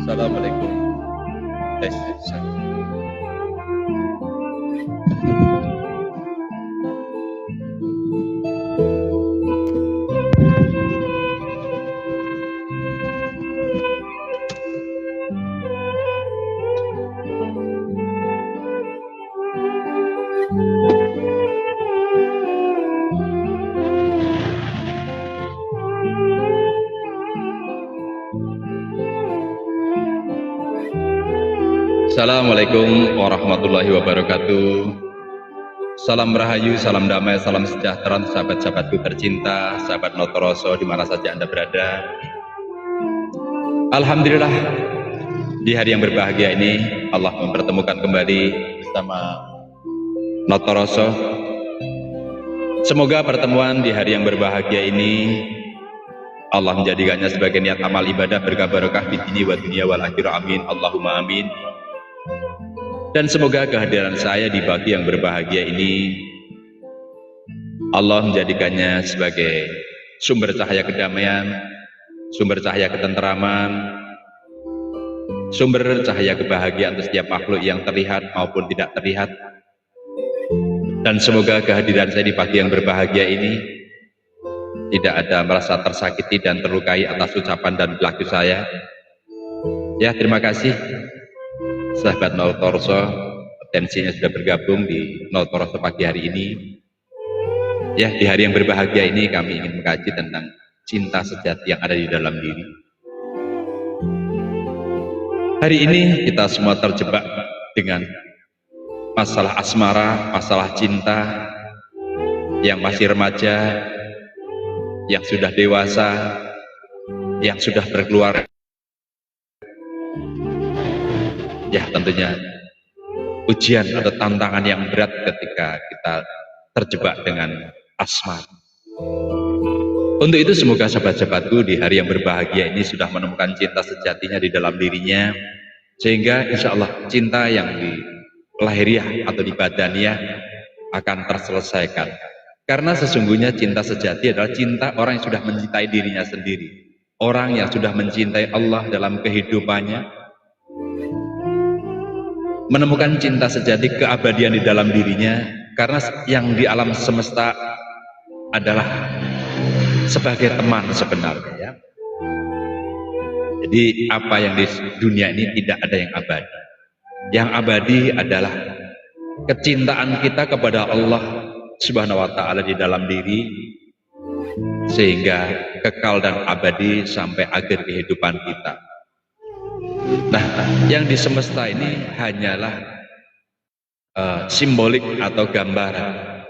Assalamualaikum. Tes. Assalamualaikum warahmatullahi wabarakatuh. Salam rahayu, salam damai, salam sejahtera untuk sahabat-sahabatku tercinta, sahabat Notoroso di mana saja Anda berada. Alhamdulillah, di hari yang berbahagia ini Allah mempertemukan kembali bersama Notoroso. Semoga pertemuan di hari yang berbahagia ini Allah menjadikannya sebagai niat amal ibadah berkah barokah di dini wa dunia wal akhirah, amin Allahumma amin. Dan semoga kehadiran saya di pagi yang berbahagia ini Allah menjadikannya sebagai sumber cahaya kedamaian, sumber cahaya ketenteraman, sumber cahaya kebahagiaan untuk setiap makhluk yang terlihat maupun tidak terlihat. Dan semoga kehadiran saya di pagi yang berbahagia ini tidak ada merasa tersakiti dan terlukai atas ucapan dan perilaku saya. Ya, terima kasih sahabat Nol Torso, atensinya sudah bergabung di Nol Torso pagi hari ini. Ya, di hari yang berbahagia ini kami ingin mengkaji tentang cinta sejati yang ada di dalam diri. Hari ini kita semua terjebak dengan masalah asmara, masalah cinta, yang masih remaja, yang sudah dewasa, yang sudah berkeluarga. Ya, tentunya ujian atau tantangan yang berat ketika kita terjebak dengan asmara. Untuk itu semoga sahabat-sahabatku di hari yang berbahagia ini sudah menemukan cinta sejatinya di dalam dirinya, sehingga insya Allah cinta yang di lahiriah atau di badaniah akan terselesaikan. Karena sesungguhnya cinta sejati adalah cinta orang yang sudah mencintai dirinya sendiri, orang yang sudah mencintai Allah dalam kehidupannya, menemukan cinta sejati keabadian di dalam dirinya. Karena yang di alam semesta adalah sebagai teman sebenarnya, ya. Jadi apa yang di dunia ini tidak ada yang abadi. Yang abadi adalah kecintaan kita kepada Allah Subhanahu wa ta'ala di dalam diri, sehingga kekal dan abadi sampai akhir kehidupan kita. Nah, yang di semesta ini hanyalah simbolik atau gambaran.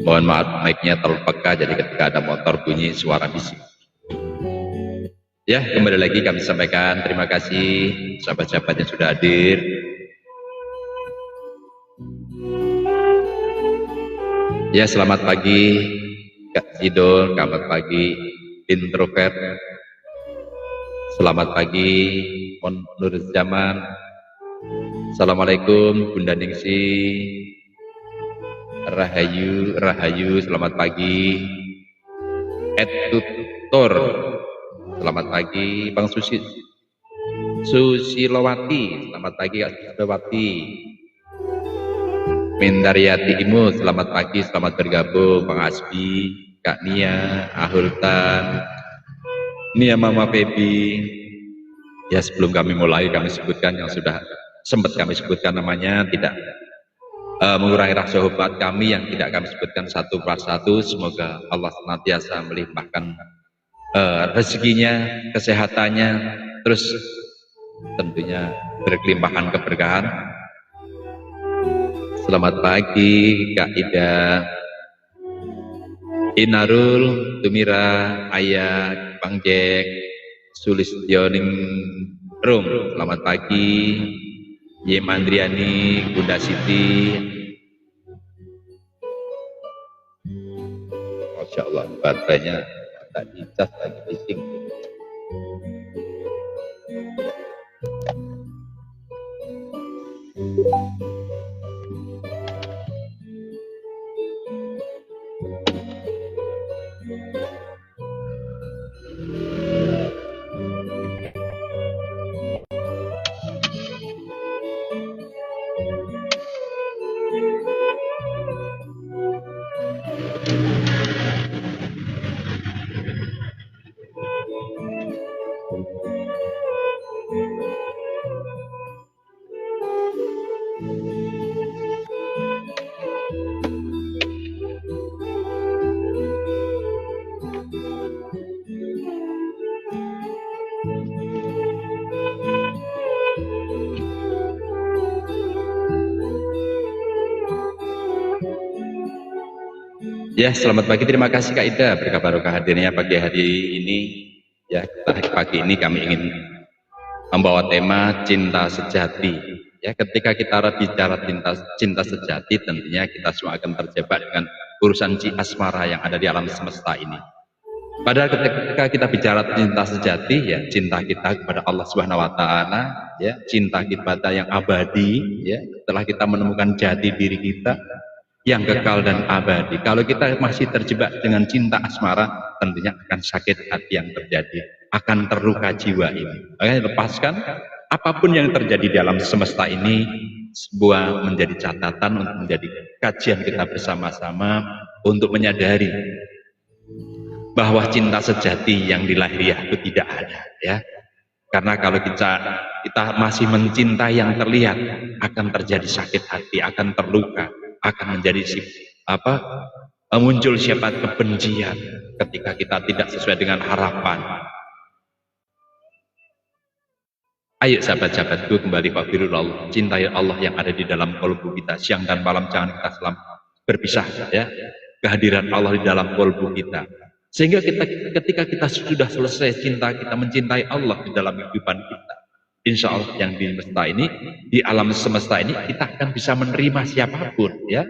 Mohon maaf, mic-nya terlalu peka, jadi ketika ada motor bunyi suara bising. Ya, kembali lagi kami sampaikan terima kasih sahabat-sahabat yang sudah hadir. Ya, selamat pagi Kak Zidol, selamat pagi Introvert, selamat pagi Nur Zaman, Assalamualaikum Bunda Ningsi, Rahayu, selamat pagi. Tutor, selamat pagi. Bang Susilowati, selamat pagi Kak Susilowati. Mindaryati Imu, selamat pagi, selamat bergabung. Bang Asbi, Kak Nia, Ahultan, Nia Mama Febi. Ya, sebelum kami mulai kami sebutkan yang sudah sempat kami sebutkan namanya, tidak mengurangi rasa hormat kami yang tidak kami sebutkan satu persatu. Semoga Allah senantiasa melimpahkan rezekinya, kesehatannya, terus tentunya berkelimpahan keberkahan. Selamat pagi Kak Ida, Inarul, Tumira, Ayah, Bang Jack, Sulistioning Rum, selamat pagi. Yemandriani, Bunda Siti. Masya Allah, baterainya tak dicas lagi bising. Ya, selamat pagi. Terima kasih Kak Ida. Berkah barokah hadirnya pagi hari ini. Ya, pagi ini kami ingin membawa tema cinta sejati. Ya, ketika kita bicara cinta sejati, tentunya kita semua akan terjebak dengan urusan asmara yang ada di alam semesta ini. Padahal ketika kita bicara cinta sejati, ya cinta kita kepada Allah Subhanahu Wa Taala, ya cinta kita yang abadi, ya setelah kita menemukan jati diri kita yang kekal dan abadi. Kalau kita masih terjebak dengan cinta asmara, tentunya akan sakit hati yang terjadi, akan terluka jiwa ini. Makanya lepaskan apapun yang terjadi di alam semesta ini, sebuah menjadi catatan untuk menjadi kajian kita bersama-sama untuk menyadari bahwa cinta sejati yang di lahiriah itu tidak ada, ya. Karena kalau kita masih mencintai yang terlihat, akan terjadi sakit hati, akan terluka, akan menjadi muncul sifat kebencian ketika kita tidak sesuai dengan harapan. Ayo sahabat-sahabatku, kembali fakirullah, cintai Allah yang ada di dalam kalbu kita. Siang dan malam jangan kita selalu berpisah, ya. Kehadiran Allah di dalam kalbu kita. Sehingga ketika kita sudah selesai cinta kita mencintai Allah di dalam kehidupan kita, insya Allah yang di semesta ini, di alam semesta ini, kita akan bisa menerima siapapun, ya.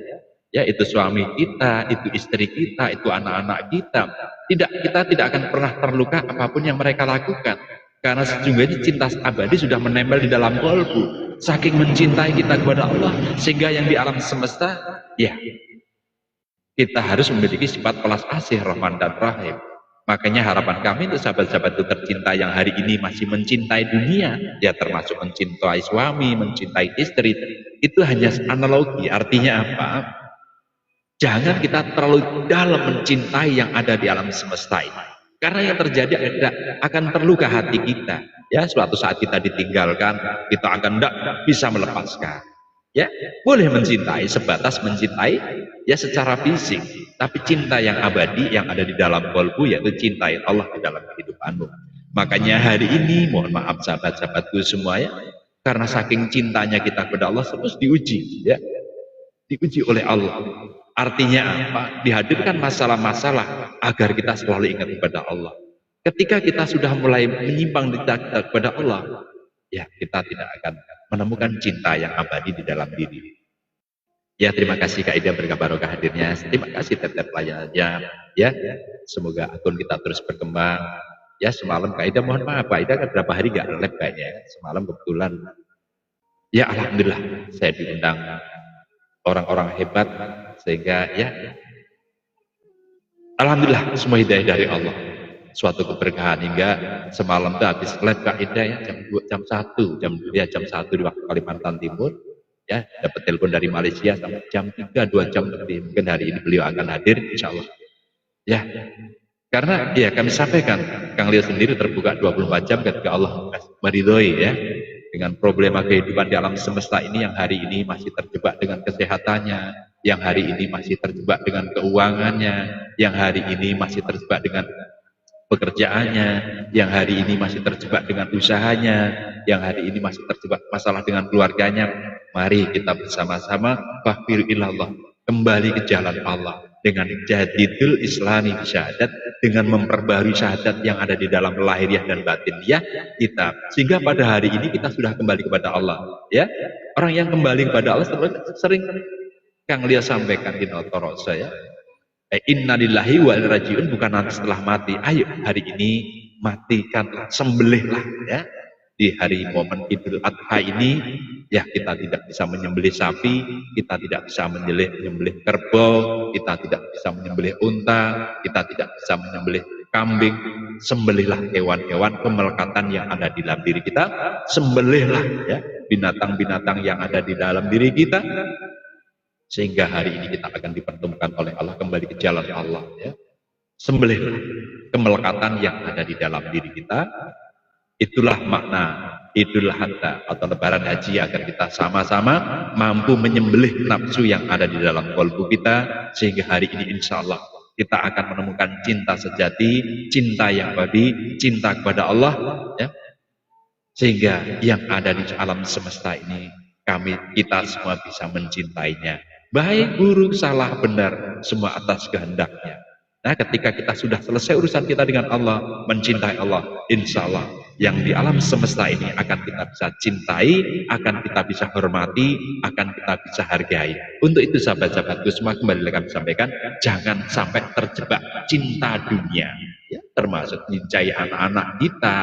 Ya, itu suami kita, itu istri kita, itu anak-anak kita. Kita tidak akan pernah terluka apapun yang mereka lakukan. Karena sejujurnya cinta abadi sudah menempel di dalam kalbu. Saking mencintai kita kepada Allah, sehingga yang di alam semesta, ya, kita harus memiliki sifat pelas asih, Rahman dan Rahim. Makanya harapan kami untuk sahabat-sahabat tercinta yang hari ini masih mencintai dunia, ya termasuk mencintai suami, mencintai istri, itu hanya analogi. Artinya apa? Jangan kita terlalu dalam mencintai yang ada di alam semesta ini. Karena yang terjadi akan terluka hati kita. Ya, suatu saat kita ditinggalkan, kita akan tidak bisa melepaskan. Ya, boleh mencintai sebatas mencintai ya secara fisik, tapi cinta yang abadi yang ada di dalam kalbu yaitu cintai Allah di dalam kehidupanmu. Makanya hari ini mohon maaf sahabat-sahabatku semua, ya, karena saking cintanya kita kepada Allah terus diuji, ya, diuji oleh Allah. Artinya apa? Dihadirkan masalah-masalah agar kita selalu ingat kepada Allah. Ketika kita sudah mulai menyimpang kepada Allah, ya kita tidak akan menemukan cinta yang abadi di dalam diri. Ya, terima kasih Kak Ida, berkah barokah hadirnya. Terima kasih tetap layanannya. Ya, semoga akun kita terus berkembang. Ya, semalam Kak Ida, mohon maaf Kak Ida kan berapa hari gak live kayaknya. Semalam kebetulan, ya alhamdulillah saya diundang orang-orang hebat, sehingga ya alhamdulillah semua hidayah dari Allah. Suatu keberkahan hingga semalam tuh habis live Kak Ida ya jam 1 di waktu Kalimantan Timur, ya dapat telepon dari Malaysia sampai jam 3, 2 jam lebih. Mungkin hari ini beliau akan hadir insya Allah, ya, karena ya kami sampaikan Kang Leo sendiri terbuka 24 jam ketika Allah meridhoi, ya, dengan problema kehidupan di alam semesta ini yang hari ini masih terjebak dengan kesehatannya, yang hari ini masih terjebak dengan keuangannya, yang hari ini masih terjebak dengan pekerjaannya, yang hari ini masih terjebak dengan usahanya, yang hari ini masih terjebak masalah dengan keluarganya. Mari kita bersama-sama fakir ilallah, kembali ke jalan Allah dengan jadidul islami syahadat, dengan memperbarui syahadat yang ada di dalam lahiriah dan batiniah kita, sehingga pada hari ini kita sudah kembali kepada Allah, ya. Orang yang kembali kepada Allah sering Kang Lia sampaikan di Notoro saya, innalillahi wa inna rajiun, bukan nanti setelah mati. Ayo hari ini matikanlah, sembelihlah, ya. Di hari momen Idul Adha ini, ya kita tidak bisa menyembelih sapi, kita tidak bisa menyembelih kerbau, kita tidak bisa menyembelih unta, kita tidak bisa menyembelih kambing. Sembelihlah hewan-hewan kemelekatan yang ada di dalam diri kita, sembelihlah, ya, binatang-binatang yang ada di dalam diri kita, sehingga hari ini kita akan dipertemukan oleh Allah kembali ke jalan Allah, ya. Sembelihlah kemelekatan yang ada di dalam diri kita. Itulah makna Idul Adha atau Lebaran Haji, agar kita sama-sama mampu menyembelih nafsu yang ada di dalam kalbu kita, sehingga hari ini insya Allah kita akan menemukan cinta sejati, cinta yang abadi, cinta kepada Allah, ya. Sehingga yang ada di alam semesta ini kita semua bisa mencintainya, Baik, buruk, salah, benar, semua atas kehendaknya. Nah, ketika kita sudah selesai urusan kita dengan Allah, mencintai Allah, insya Allah yang di alam semesta ini akan kita bisa cintai, akan kita bisa hormati, akan kita bisa hargai. Untuk itu sahabat-sahabatku semua, kembali lagi kami sampaikan, jangan sampai terjebak cinta dunia, ya, termasuk mencintai anak-anak kita.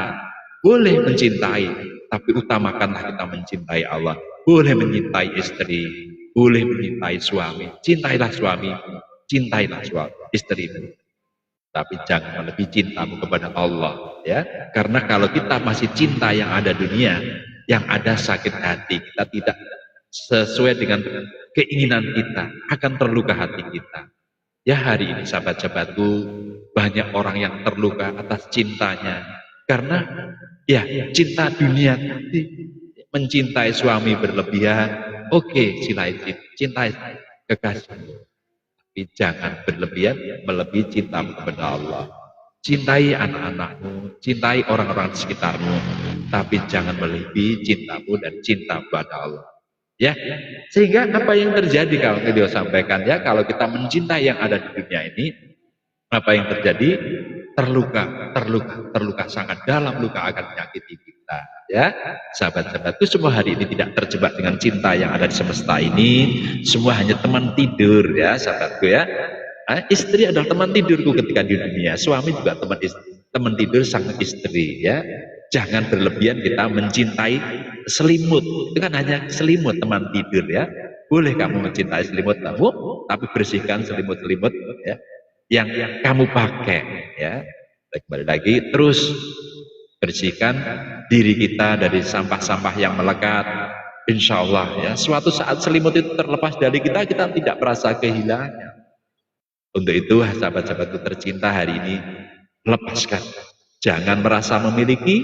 Boleh mencintai, tapi utamakanlah kita mencintai Allah. Boleh mencintai istri, boleh mencintai suami, cintailah suami, cintailah suami, istrimu. Tapi jangan melebihi cintamu kepada Allah, ya. Karena kalau kita masih cinta yang ada dunia, yang ada sakit hati, kita tidak sesuai dengan keinginan kita, akan terluka hati kita. Ya, hari ini sahabat-sahabatku, banyak orang yang terluka atas cintanya. Karena ya cinta dunia tadi, mencintai suami berlebihan, oke, cintai kekasihmu. Tapi jangan berlebihan melebihi cintamu kepada Allah. Cintai anak-anakmu, cintai orang-orang di sekitarmu, tapi jangan melebihi cintamu dan cinta kepada Allah. Ya, sehingga apa yang terjadi kalau beliau sampaikan, ya, kalau kita mencintai yang ada di dunia ini, apa yang terjadi? Terluka sangat dalam, luka akan menyakiti kita. Ya, sahabat-sahabatku semua, hari ini tidak terjebak dengan cinta yang ada di semesta ini, semua hanya teman tidur, ya sahabatku, ya. Istri adalah teman tidurku ketika di dunia, suami juga teman tidur sang istri, ya. Jangan berlebihan kita mencintai selimut, itu kan hanya selimut, teman tidur, ya. Boleh kamu mencintai selimut kamu, tapi bersihkan selimut-selimut, ya, yang kamu pakai, ya. Kembali lagi, terus bersihkan diri kita dari sampah-sampah yang melekat. Insya Allah, ya, suatu saat selimut itu terlepas dari kita, kita tidak merasa kehilangan. Untuk itu, sahabat-sahabatku tercinta, hari ini lepaskan. Jangan merasa memiliki,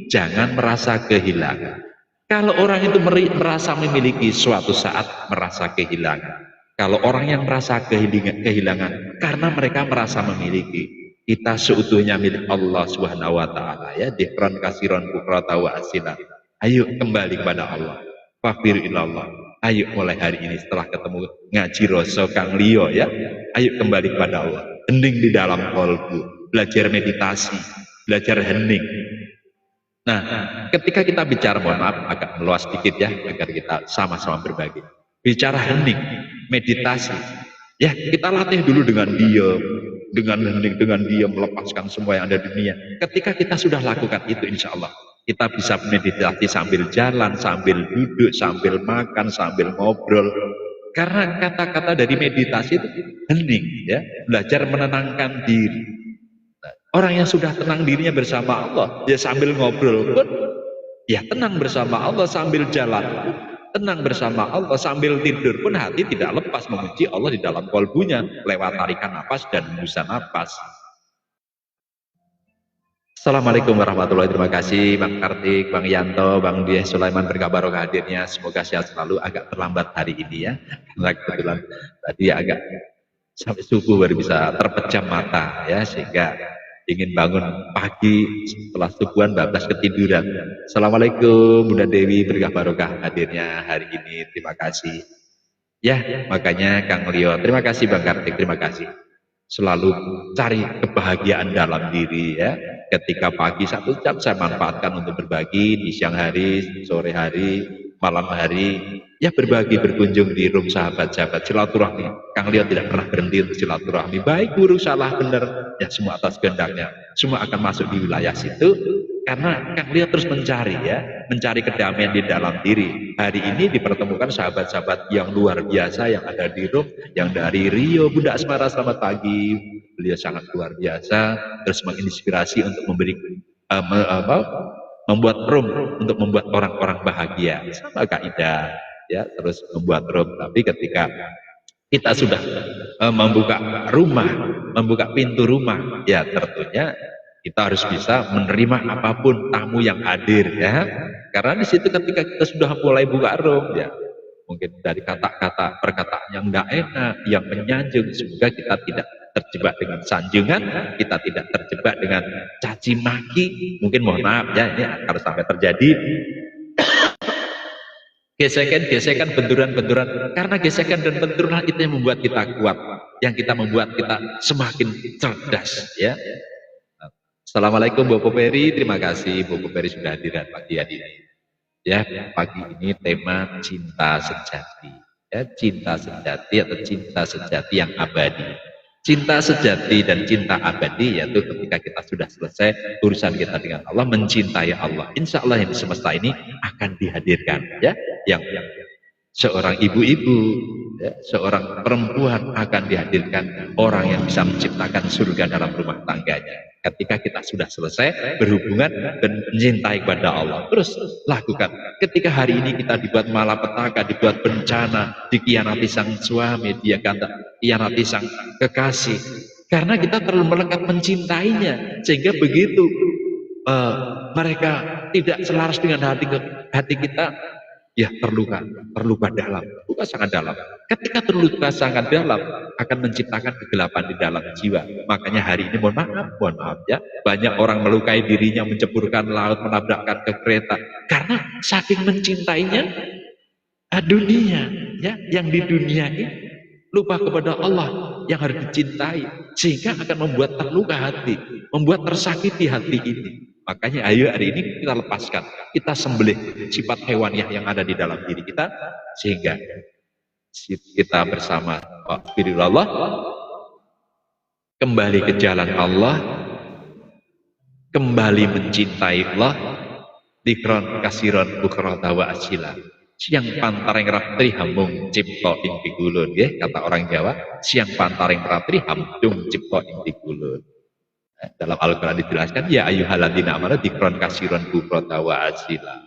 jangan merasa kehilangan. Kalau orang itu merasa memiliki, suatu saat merasa kehilangan. Kalau orang yang merasa kehilangan karena mereka merasa memiliki, kita seutuhnya milik Allah Subhanahu wa taala, ya. Dikron kasiron bukrata wa asila. Ayo kembali kepada Allah. Fakir ilallah. Ayo mulai hari ini setelah ketemu ngaji Roso Kang Lio, ya. Ayo kembali kepada Allah. Hening di dalam kolbu, belajar meditasi, belajar hening. Nah, ketika kita bicara, mohon maaf agak meluas sedikit, ya, agar kita sama-sama berbagi. Bicara hening, meditasi, ya, kita latih dulu dengan diam, dengan hening, dengan diam, melepaskan semua yang ada di dunia. Ketika kita sudah lakukan itu, insya Allah kita bisa meditasi sambil jalan, sambil duduk, sambil makan, sambil ngobrol. Karena kata-kata dari meditasi itu hening, ya, belajar menenangkan diri. Orang yang sudah tenang dirinya bersama Allah, ya sambil ngobrol pun, ya tenang bersama Allah, sambil jalan pun tenang bersama Allah, sambil tidur pun hati tidak lepas memuji Allah di dalam kolbunya lewat tarikan napas dan hembusan napas. Assalamualaikum warahmatullahi wabarakatuh. Terima kasih Bang Kartik, Bang Yanto, Bang Dieh Sulaiman berkabar hadirnya. Semoga sehat selalu. Agak terlambat hari ini, ya, karena kebetulan tadi agak sampai subuh baru bisa terpejam mata, ya, sehingga ingin bangun pagi setelah subuhan bablas ketiduran. Assalamualaikum Bunda Dewi berkah hadirnya hari ini. Terima kasih. Ya, makanya Kang Leo, terima kasih Bang Kartik, terima kasih. Selalu cari kebahagiaan dalam diri, ya. Ketika pagi 1 jam saya manfaatkan untuk berbagi, di siang hari, sore hari, malam hari, ya, berbagi, berkunjung di room sahabat-sahabat, silaturahmi. Kang Leo tidak pernah berhenti untuk silaturahmi, baik buruk salah benar, ya, semua atas kehendaknya. Semua akan masuk di wilayah situ, karena Kang Leo terus mencari, ya, mencari kedamaian di dalam diri. Hari ini dipertemukan sahabat-sahabat yang luar biasa yang ada di room, yang dari Rio. Bunda Asmara, selamat pagi. Beliau sangat luar biasa, terus menginspirasi untuk memberi membuat room untuk membuat orang-orang bahagia. Sama Kak Ida, ya, terus membuat room. Tapi ketika kita sudah membuka rumah, membuka pintu rumah, ya, tentunya kita harus bisa menerima apapun tamu yang hadir, ya. Karena di situ ketika kita sudah mulai buka room, ya, mungkin dari kata-kata perkataan yang tidak enak, yang menyanjung, semoga kita tidak terjebak dengan sanjungan, kita tidak terjebak dengan caci maki. Mungkin mohon maaf, ya, ini harus sampai terjadi. Gesekan-gesekan, benturan-benturan. Karena gesekan dan benturan itu yang membuat kita kuat, yang kita membuat kita semakin cerdas, ya. Assalamualaikum Bu Poperi, terima kasih Bu Poperi sudah hadir pagi hari ini. Ya, pagi ini tema cinta sejati. Ya, cinta sejati atau cinta sejati yang abadi. Cinta sejati dan cinta abadi yaitu ketika kita sudah selesai urusan kita dengan Allah, mencintai Allah. Insya Allah yang di semesta ini akan dihadirkan, ya, yang seorang ibu-ibu, ya, seorang perempuan akan dihadirkan orang yang bisa menciptakan surga dalam rumah tangganya. Ketika kita sudah selesai berhubungan dan mencintai kepada Allah, terus lakukan. Ketika hari ini kita dibuat malapetaka, dibuat bencana, dikhianati sang suami, dikhianati sang kekasih, karena kita terlalu melekat mencintainya, sehingga begitu mereka tidak selaras dengan hati kita, ya terluka dalam, luka sangat dalam. Ketika terluka sangat dalam akan menciptakan kegelapan di dalam jiwa. Makanya hari ini mohon maaf ya, banyak orang melukai dirinya, menceburkan laut, menabrakkan ke kereta karena saking mencintainya dunia, ya, yang di dunia ini lupa kepada Allah yang harus dicintai, sehingga akan membuat terluka hati, membuat tersakiti hati ini. Makanya ayo hari ini kita lepaskan, kita sembelih sifat hewaniah yang ada di dalam diri kita, sehingga kita bersama Allah kembali ke jalan Allah, kembali mencintai Allah, dikron kasiron bukrata wa asila. Siang pantaring ratri hamung cipto ing digulun, ya, kata orang Jawa, siang pantaring ratri hamung cipto ing digulun. Dalam Al-Quran dijelaskan, ya ayyuhalladzina amanu dikron kasiron bukrata wa asila.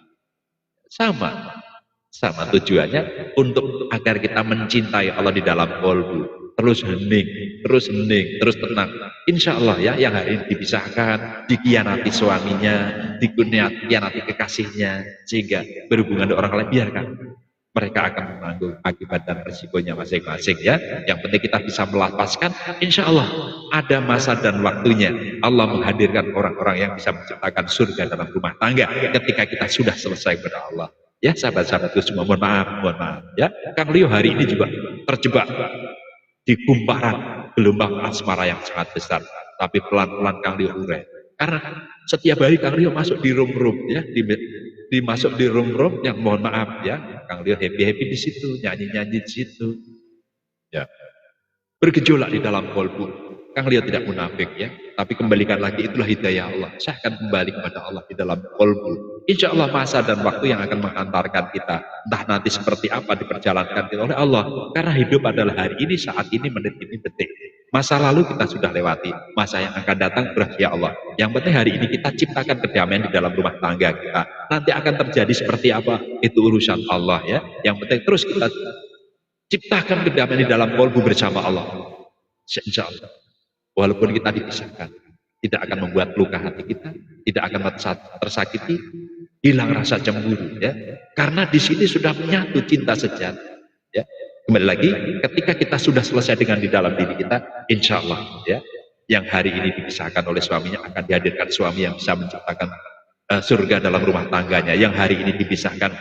Sama tujuannya untuk agar kita mencintai Allah di dalam qalbu, terus hening, terus tenang. Insya Allah ya, yang hari ini dipisahkan, dikhianati suaminya, dikhianati kekasihnya, sehingga berhubungan dengan orang lain, biarkan. Mereka akan menanggung akibat dan resikonya masing-masing, ya. Yang penting kita bisa melepaskan. Insya Allah ada masa dan waktunya Allah menghadirkan orang-orang yang bisa menciptakan surga dalam rumah tangga ketika kita sudah selesai kepada Allah. Ya, sahabat-sahabatku semua, mohon maaf, ya. Kang Leo hari ini juga terjebak di gumparan gelombang asmara yang sangat besar, tapi pelan-pelan Kang Leo urai. Karena setiap hari Kang Leo masuk di room-room, ya, dimasuk di room-room yang mohon maaf ya, Kang Leo happy-happy di situ, nyanyi-nyanyi di situ, ya, bergejolak di dalam kolbu. Kang Leo tidak munafik, ya, tapi kembalikan lagi, itulah hidayah Allah. Saya akan kembali kepada Allah di dalam kolbu. Insya Allah masa dan waktu yang akan mengantarkan kita, entah nanti seperti apa diperjalankan oleh Allah. Karena hidup adalah hari ini, saat ini, menit ini, detik. Masa lalu kita sudah lewati, masa yang akan datang berahya Allah. Yang penting hari ini kita ciptakan kedamaian di dalam rumah tangga kita. Nanti akan terjadi seperti apa, itu urusan Allah, ya. Yang penting terus kita ciptakan kedamaian di dalam kolbu bersama Allah. Insya Allah. Walaupun kita dipisahkan, tidak akan membuat luka hati kita, tidak akan tersakiti, hilang rasa cemburu, ya. Karena di sini sudah menyatu cinta sejati, ya. Kembali lagi, ketika kita sudah selesai dengan di dalam diri kita, insya Allah, ya, yang hari ini dipisahkan oleh suaminya akan dihadirkan suami yang bisa menciptakan surga dalam rumah tangganya. Yang hari ini dipisahkan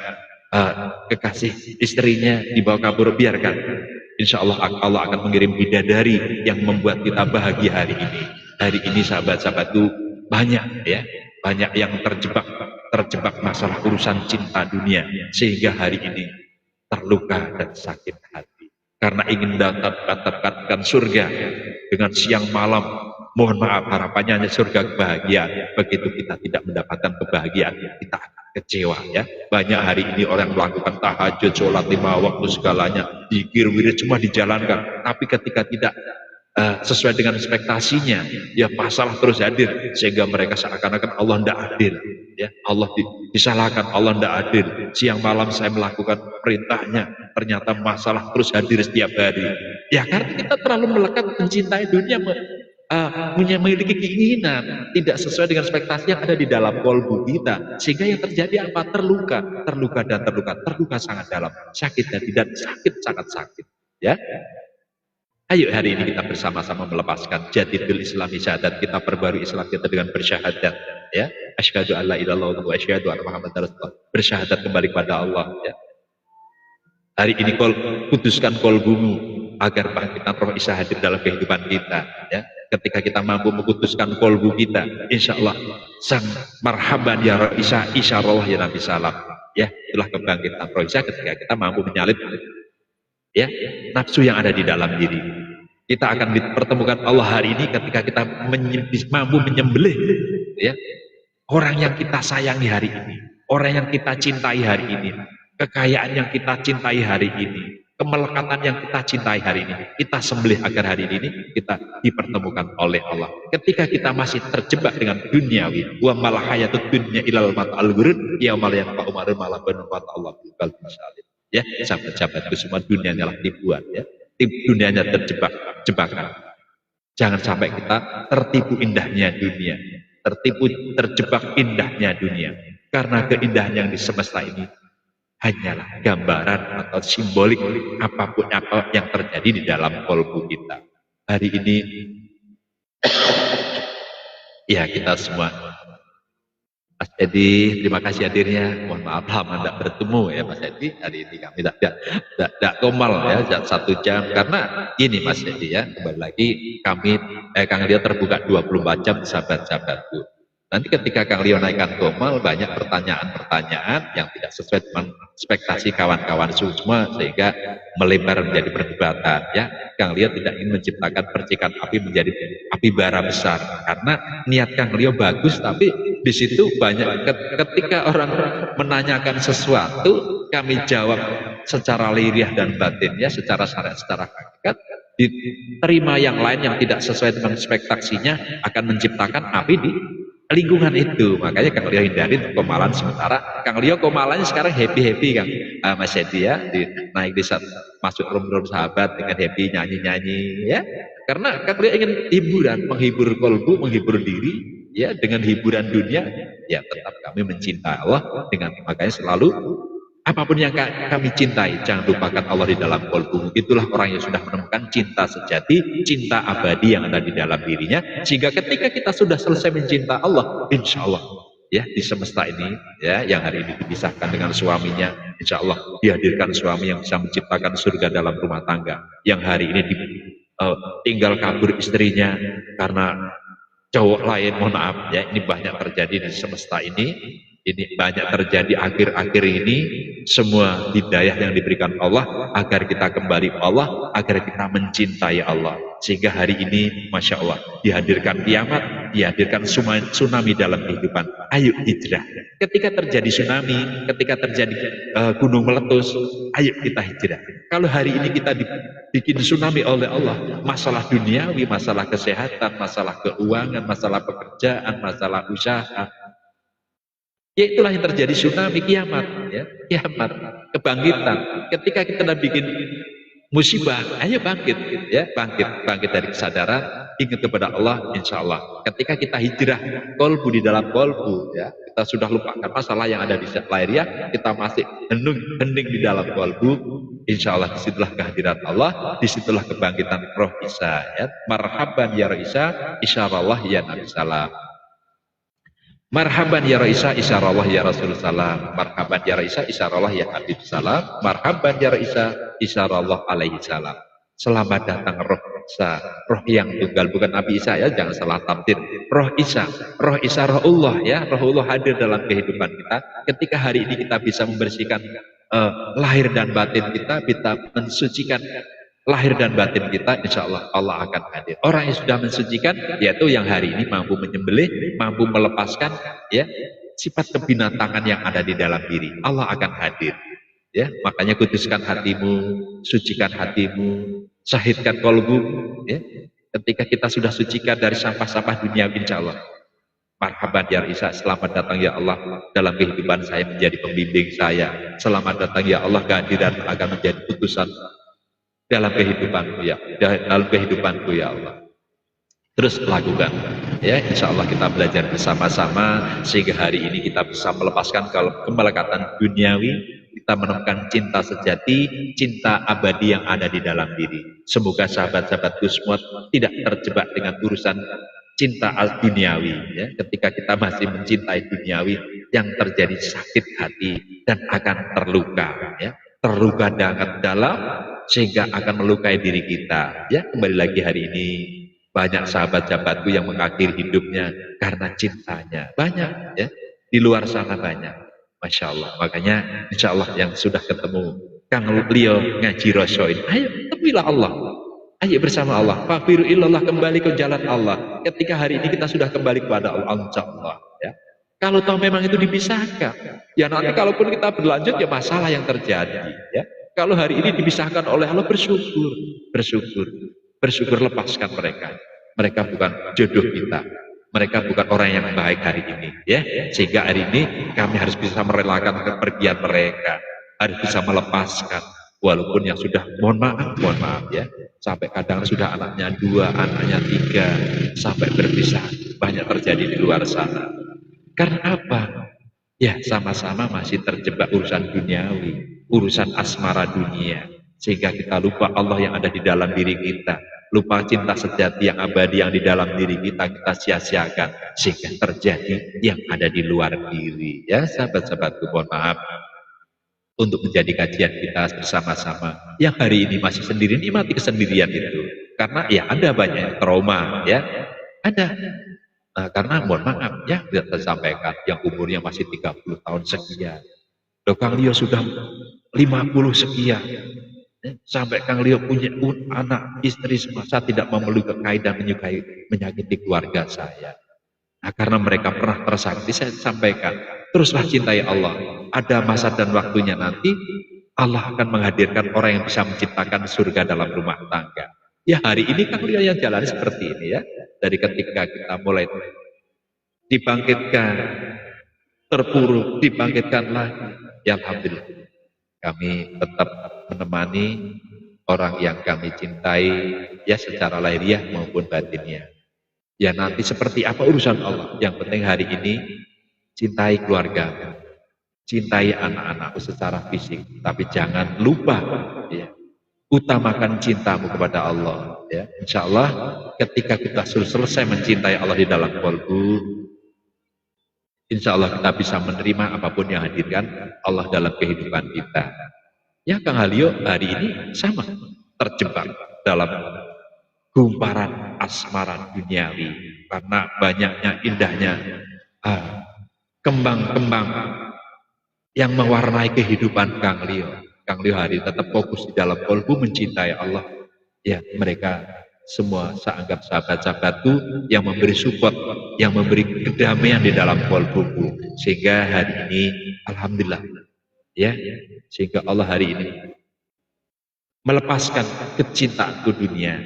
kekasih istrinya dibawa kabur, biarkan. Insya Allah Allah akan mengirim bidadari yang membuat kita bahagia hari ini. Hari ini sahabat-sahabatku banyak, ya, banyak yang terjebak masalah urusan cinta dunia, sehingga hari ini terluka dan sakit hati karena ingin mendapatkan surga dengan siang malam. Mohon maaf, harapannya hanya surga kebahagiaan. Begitu kita tidak mendapatkan kebahagiaan, kita kecewa, ya. Banyak hari ini orang melakukan tahajud, sholat 5 waktu, segalanya zikir wirid semua dijalankan, tapi ketika tidak sesuai dengan ekspektasinya, ya, masalah terus hadir, sehingga mereka seakan-akan Allah tidak adil, ya. Allah disalahkan, Allah tidak adil. Siang malam saya melakukan perintahnya, ternyata masalah terus hadir setiap hari. Ya, karena kita terlalu melekat mencintai dunia, memiliki keinginan tidak sesuai dengan ekspektasi yang ada di dalam kolbu kita, sehingga yang terjadi apa? Terluka sangat dalam, sakit hati dan sangat sakit, ya. Ayo hari ini kita bersama-sama melepaskan jadidul islami syahadat, kita perbarui Islam kita dengan bersyahadat, ya. Asyhadu alla ilaha illallah wa asyhadu anna Muhammadar Rasulullah. Bersyahadat kembali kepada Allah, ya. Hari ini kuduskan kolbumu agar bangkitan roh Isa hadir dalam kehidupan kita. Ya, ketika kita mampu mengkuduskan kolbu kita, insya Allah sang marhaban ya roh Isa, isyarallah ya Nabi salam. Ya, itulah kebangkitan roh Isa ketika kita mampu menyalip ya nafsu yang ada di dalam diri. Kita akan dipertemukan Allah hari ini ketika kita mampu menyembelih ya orang yang kita sayangi hari ini, orang yang kita cintai hari ini, kekayaan yang kita cintai hari ini, kemelekatan yang kita cintai hari ini, kita sembelih agar hari ini kita dipertemukan oleh Allah. Ketika kita masih terjebak dengan duniawi, wa malahayatud dunya ilal mata'al ghurur, ya malayan fa umarun malah bermanfaat Allah bil misalin. Ya, sahabat-sahabatku semua, dunianya lah tipuan ya. Dunianya terjebak jebakan. Jangan sampai kita tertipu indahnya dunia, terjebak indahnya dunia. Karena keindahan yang di semesta ini hanyalah gambaran atau simbolik apapun apa yang terjadi di dalam kolbu kita. Hari ini ya kita semua, Mas Edi, terima kasih hadirnya. Mohon maaf lama tidak bertemu ya Mas Edi. Hari ini kami tidak komal ya 1 jam karena ini Mas Edi ya, kembali lagi kami Kang Leo terbuka 24 jam sahabat-sahabatku. Nanti ketika Kang Leo naikkan komal, banyak pertanyaan-pertanyaan yang tidak sesuai dengan ekspektasi kawan-kawan semua sehingga melebar menjadi perdebatan ya. Kang Leo tidak ingin menciptakan percikan api menjadi api bara besar karena niat Kang Leo bagus, tapi di situ banyak ketika orang menanyakan sesuatu kami jawab secara liriah dan batin ya, secara syariat, secara hakikat, diterima yang lain yang tidak sesuai dengan ekspektasinya akan menciptakan api di lingkungan itu. Makanya Kang Leo hindari komalan sementara. Kang Leo komalannya sekarang happy Kang Mas Edi ya, naik di saat masuk room sahabat dengan happy nyanyi ya, karena Kang Leo ingin hiburan, menghibur kolbu, menghibur diri ya, dengan hiburan dunia ya tetap kami mencintai Allah dengan, makanya selalu apapun yang kami cintai jangan lupakan Allah di dalam kolbu. Itulah orang yang sudah menemukan cinta sejati, cinta abadi yang ada di dalam dirinya, sehingga ketika kita sudah selesai mencinta Allah, insya Allah ya di semesta ini ya, yang hari ini dipisahkan dengan suaminya, insya Allah dihadirkan suami yang bisa menciptakan surga dalam rumah tangga, yang hari ini tinggal kabur istrinya karena cowok lain, mohon maaf ya, ini banyak terjadi di semesta ini banyak terjadi akhir-akhir ini. Semua hidayah yang diberikan Allah agar kita kembali Allah, agar kita mencintai Allah, sehingga hari ini Masya Allah dihadirkan kiamat, dihadirkan tsunami dalam kehidupan. Ayo hijrah. Ketika terjadi tsunami, ketika terjadi gunung meletus, ayo kita hijrah. Kalau hari ini kita dibikin tsunami oleh Allah, masalah duniawi, masalah kesehatan, masalah keuangan, masalah pekerjaan, masalah usaha, ya itulah yang terjadi tsunami, kiamat ya, kiamat, kebangkitan. Ketika kita bikin musibah, ayo bangkit ya, bangkit dari kesadaran, ingat kepada Allah, insya Allah. Ketika kita hijrah kolbu, di dalam kolbu ya, kita sudah lupakan masalah yang ada di lahiriah, kita masih hening di dalam kolbu, insya Allah disitulah kehadiran Allah, disitulah kebangkitan roh Isa ya. Marhaban ya roh Isa, isyarallah ya Nabi salam. Marhaban ya Raisa, isyarallah ya Rasul salam. Marhaban ya Raisa, isyarallah ya Habib salam. Marhaban ya Raisa, isyarallah alaihi salam. Selamat datang roh Isa, roh yang tunggal, bukan Nabi Isa ya, jangan salah tafsir. Roh Isa, rohullah ya, rohullah hadir dalam kehidupan kita. Ketika hari ini kita bisa membersihkan lahir dan batin kita mensucikan lahir dan batin kita, insya Allah Allah akan hadir. Orang yang sudah mensucikan, yaitu yang hari ini mampu menyembelih, mampu melepaskan ya sifat kebinatangan yang ada di dalam diri, Allah akan hadir. Ya, makanya kuduskan hatimu, sucikan hatimu, syahidkan kolbu. Ya, ketika kita sudah sucikan dari sampah-sampah dunia, insya Allah. Marhaban ya Isa, selamat datang ya Allah dalam kehidupan saya, menjadi pembimbing saya. Selamat datang ya Allah, kehadiran akan menjadi putusan dalam kehidupanku ya, dalam kehidupanku ya Allah. Terus lakukan ya, insya Allah kita belajar bersama-sama sehingga hari ini kita bisa melepaskan kemelekatan duniawi, kita menemukan cinta sejati, cinta abadi yang ada di dalam diri. Semoga sahabat-sahabatku semua tidak terjebak dengan urusan cinta duniawi ya. Ketika kita masih mencintai duniawi, yang terjadi sakit hati dan akan terluka ya. terluka dalam sehingga akan melukai diri kita. Ya, kembali lagi hari ini banyak sahabat-sahabatku yang mengakhiri hidupnya karena cintanya. Banyak ya, di luar sana banyak. Masya Allah. Makanya insya Allah yang sudah ketemu Kang Lio ngaji Rasul, ayo temuilah Allah. Ayo bersama Allah. Fafiru illallah, kembali ke jalan Allah. Ketika hari ini kita sudah kembali kepada Allah, insya Allah. Ya. Kalau tahu memang itu dipisahkan, ya nanti kalaupun kita berlanjut ya masalah yang terjadi. Ya. Kalau hari ini dipisahkan oleh Allah, bersyukur, bersyukur, bersyukur, lepaskan mereka. Mereka bukan jodoh kita. Mereka bukan orang yang baik hari ini, ya. Sehingga hari ini kami harus bisa merelakan kepergian mereka, harus bisa melepaskan. Walaupun yang sudah, mohon maaf ya. Sampai kadang sudah anaknya 2, anaknya 3, sampai berpisah. Banyak terjadi di luar sana. Karena apa? Ya, sama-sama masih terjebak urusan duniawi, urusan asmara dunia. Sehingga kita lupa Allah yang ada di dalam diri kita. Lupa cinta sejati yang abadi yang di dalam diri kita sia-siakan. Sehingga terjadi yang ada di luar diri. Ya, sahabat-sahabatku, mohon maaf. Untuk menjadi kajian kita bersama-sama. Yang hari ini masih sendiri, nikmati kesendirian itu. Karena ya ada banyak trauma, ya. Ada. Nah, karena mohon maaf, ya tidak tersampaikan. Yang umurnya masih 30 tahun sekian. Loh, Kang Lio sudah 50 sekian. Sampai Kang Lio punya anak, istri semua. Saya tidak memeluk kekainan dan menyakiti keluarga saya. Nah, karena mereka pernah tersakiti, saya sampaikan. Teruslah cintai Allah. Ada masa dan waktunya nanti, Allah akan menghadirkan orang yang bisa menciptakan surga dalam rumah tangga. Ya, hari ini kan yang jalan seperti ini ya. Dari ketika kita mulai dibangkitkan, terpuruk, dibangkitkan lagi. Ya, alhamdulillah. Kami tetap menemani orang yang kami cintai, ya secara lahiriah maupun batinnya. Ya, nanti seperti apa urusan Allah. Yang penting hari ini, cintai keluarga, cintai anak-anakku secara fisik, tapi jangan lupa ya, utamakan cintamu kepada Allah ya. Insya Allah ketika kita selesai mencintai Allah di dalam kalbu, insya Allah kita bisa menerima apapun yang hadirkan Allah dalam kehidupan kita. Ya, Kang Halio hari ini sama terjebak dalam gumparan asmara duniawi karena banyaknya indahnya kembang-kembang yang mewarnai kehidupan Kang Lio. Kang Lio hari tetap fokus di dalam kalbu mencintai Allah. Ya, mereka semua saya anggap sahabat-sahabatku yang memberi support, yang memberi kedamaian di dalam kalbuku. Sehingga hari ini, alhamdulillah, ya, sehingga Allah hari ini melepaskan kecintaanku dunia.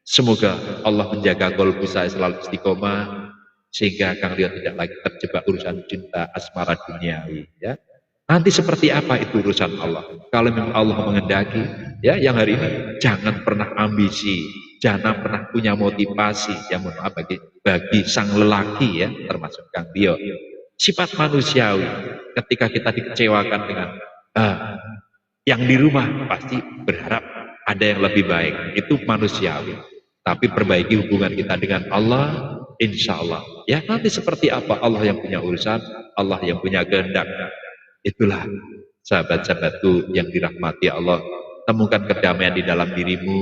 Semoga Allah menjaga kalbu saya selalu istiqomah, sehingga Kang Lio tidak lagi terjebak urusan cinta asmara duniawi. Ya. Nanti seperti apa itu urusan Allah. Kalau memang Allah mengendaki, ya yang hari ini jangan pernah ambisi, jangan pernah punya motivasi yang bagi sang lelaki ya, termasuk Kang Lio. Sifat manusiawi ketika kita dikecewakan dengan yang di rumah pasti berharap ada yang lebih baik. Itu manusiawi. Tapi perbaiki hubungan kita dengan Allah, insya Allah. Ya nanti seperti apa Allah yang punya urusan, Allah yang punya kehendak. Itulah sahabat-sahabatku yang dirahmati Allah. Temukan kedamaian di dalam dirimu,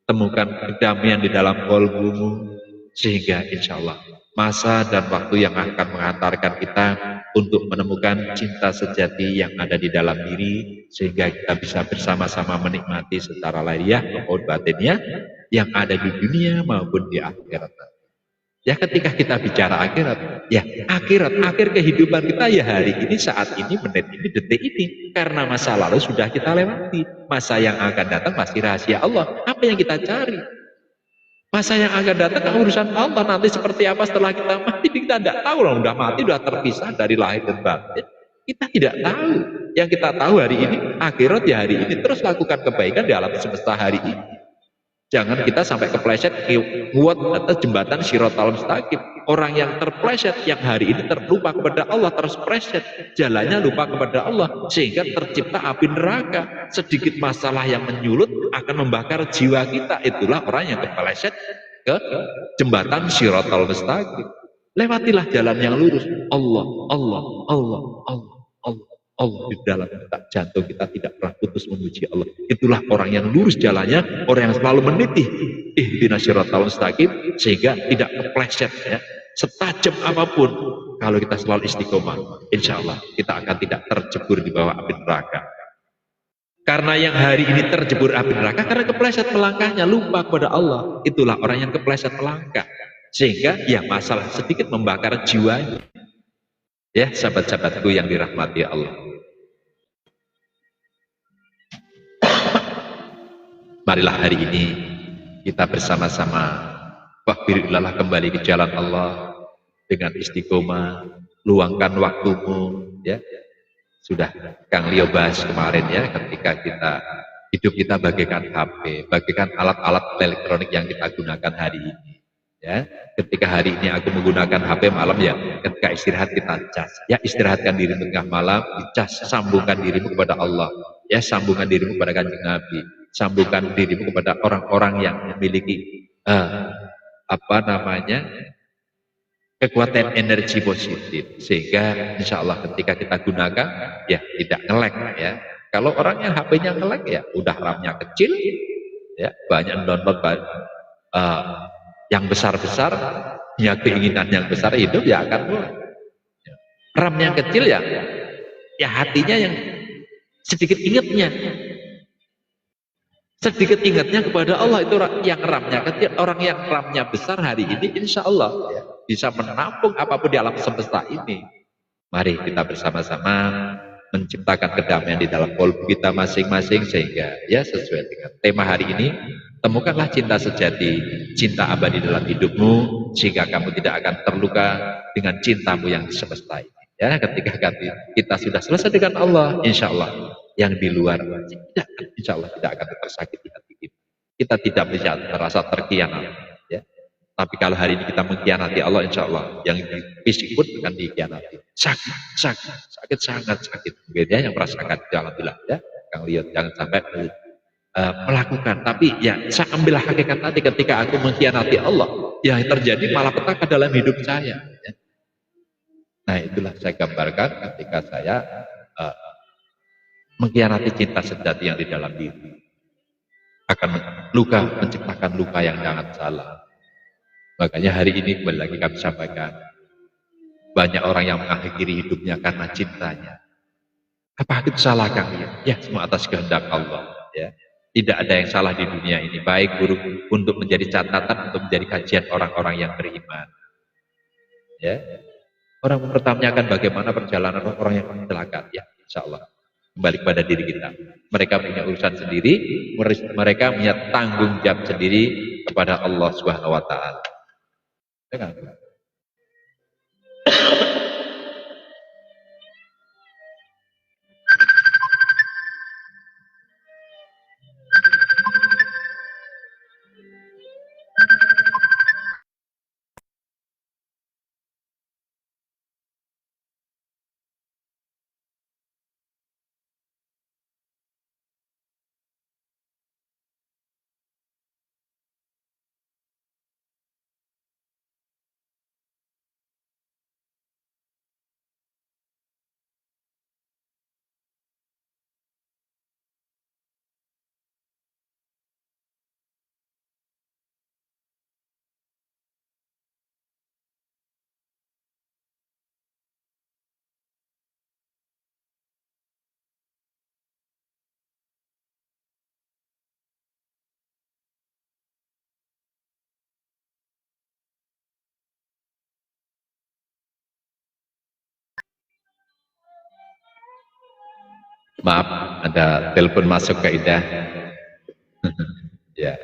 temukan kedamaian di dalam kalbumu, sehingga insya Allah masa dan waktu yang akan mengantarkan kita untuk menemukan cinta sejati yang ada di dalam diri, sehingga kita bisa bersama-sama menikmati secara lahiriah maupun batinnya yang ada di dunia maupun di akhirat. Ya ketika kita bicara akhirat, ya akhirat, akhir kehidupan kita ya hari ini, saat ini, menit ini, detik ini. Karena masa lalu sudah kita lewati. Masa yang akan datang masih rahasia Allah. Apa yang kita cari? Masa yang akan datang urusan Allah. Nanti seperti apa setelah kita mati, kita tidak tahu. Udah mati, udah terpisah dari lahir dan batin. Kita tidak tahu. Yang kita tahu hari ini, akhirat ya hari ini. Terus lakukan kebaikan di alam semesta hari ini. Jangan kita sampai kepleset kuat atas jembatan Shiratal Mustaqim. Orang yang terpleset yang hari ini terlupa kepada Allah, terus pleset jalannya lupa kepada Allah, sehingga tercipta api neraka. Sedikit masalah yang menyulut akan membakar jiwa kita. Itulah orang yang kepleset ke jembatan Shiratal Mustaqim. Lewatilah jalan yang lurus. Allah, Allah, Allah, Allah, Allah. Allah di dalam detak jantung kita tidak pernah putus memuji Allah. Itulah orang yang lurus jalannya, orang yang selalu meniti ihdinas siratal mustaqim sehingga tidak kepleset ya. Setajam apapun kalau kita selalu istiqomah, insya Allah kita akan tidak terjebur di bawah api neraka. Karena yang hari ini terjebur api neraka karena kepleset melangkahnya, lupa kepada Allah. Itulah orang yang kepleset melangkah. Sehingga ya masalah sedikit membakar jiwanya. Ya, sahabat-sahabatku yang dirahmati Allah. Marilah hari ini kita bersama-sama waghfirillalah kembali ke jalan Allah dengan istiqomah, luangkan waktumu ya. Sudah Kang Leo bahas kemarin ya, ketika hidup kita bagaikan HP, bagaikan alat-alat elektronik yang kita gunakan hari ini. Ya, ketika hari ini aku menggunakan HP malam ya, ketika istirahat kita cas. Ya, istirahatkan dirimu tengah malam, dicas, sambungkan dirimu kepada Allah. Ya, sambungkan dirimu kepada Kanjeng Nabi, sambungkan dirimu kepada orang-orang yang memiliki kekuatan energi positif, sehingga insya Allah ketika kita gunakan ya tidak nge-lag ya. Kalau orang yang HP-nya nge-lag ya udah RAM-nya kecil ya, banyak download yang besar-besar, punya keinginan yang besar, hidup ya akan mulai. RAM yang kecil ya hatinya yang sedikit ingatnya kepada Allah, itu yang RAM-nya kecil. Orang yang RAM-nya besar hari ini insya Allah ya, bisa menampung apapun di alam semesta ini. Mari kita bersama-sama menciptakan kedamaian di dalam kolbu kita masing-masing, sehingga ya sesuai dengan tema hari ini, temukanlah cinta sejati, cinta abadi dalam hidupmu, sehingga kamu tidak akan terluka dengan cintamu yang semesta ini. Ya, ketika kita sudah selesai dengan Allah, insya Allah yang di luar insya Allah tidak akan tersakiti hati kita. Kita tidak bisa merasa terkhianati. Ya. Tapi kalau hari ini kita mengkhianati Allah, insya Allah yang di fisik pun akan dikhianati. Sakit, sangat sakit. Beda yang merasakan, alhamdulillah ya. Kang Liot jangan sampai melakukan. Tapi ya saya ambil hakikat tadi, ketika aku mengkhianati Allah, yang terjadi malah petaka dalam hidup saya. Ya. Nah itulah saya gambarkan ketika saya mengkhianati cinta sejati yang di dalam diri, akan menciptakan luka yang sangat salah. Makanya hari ini kembali lagi kami sampaikan, banyak orang yang mengakhiri hidupnya karena cintanya. Apa itu salah kami? Ya, semua atas kehendak Allah. Ya, tidak ada yang salah di dunia ini, baik buruk, untuk menjadi catatan, untuk menjadi kajian orang-orang yang beriman. Ya, orang mempertanyakan bagaimana perjalanan orang yang celaka. Ya, insya Allah kembali kepada diri kita. Mereka punya urusan sendiri, mereka punya tanggung jawab sendiri kepada Allah Subhanahu wa taala. Maaf, ada telepon masuk ke Ida. Ya.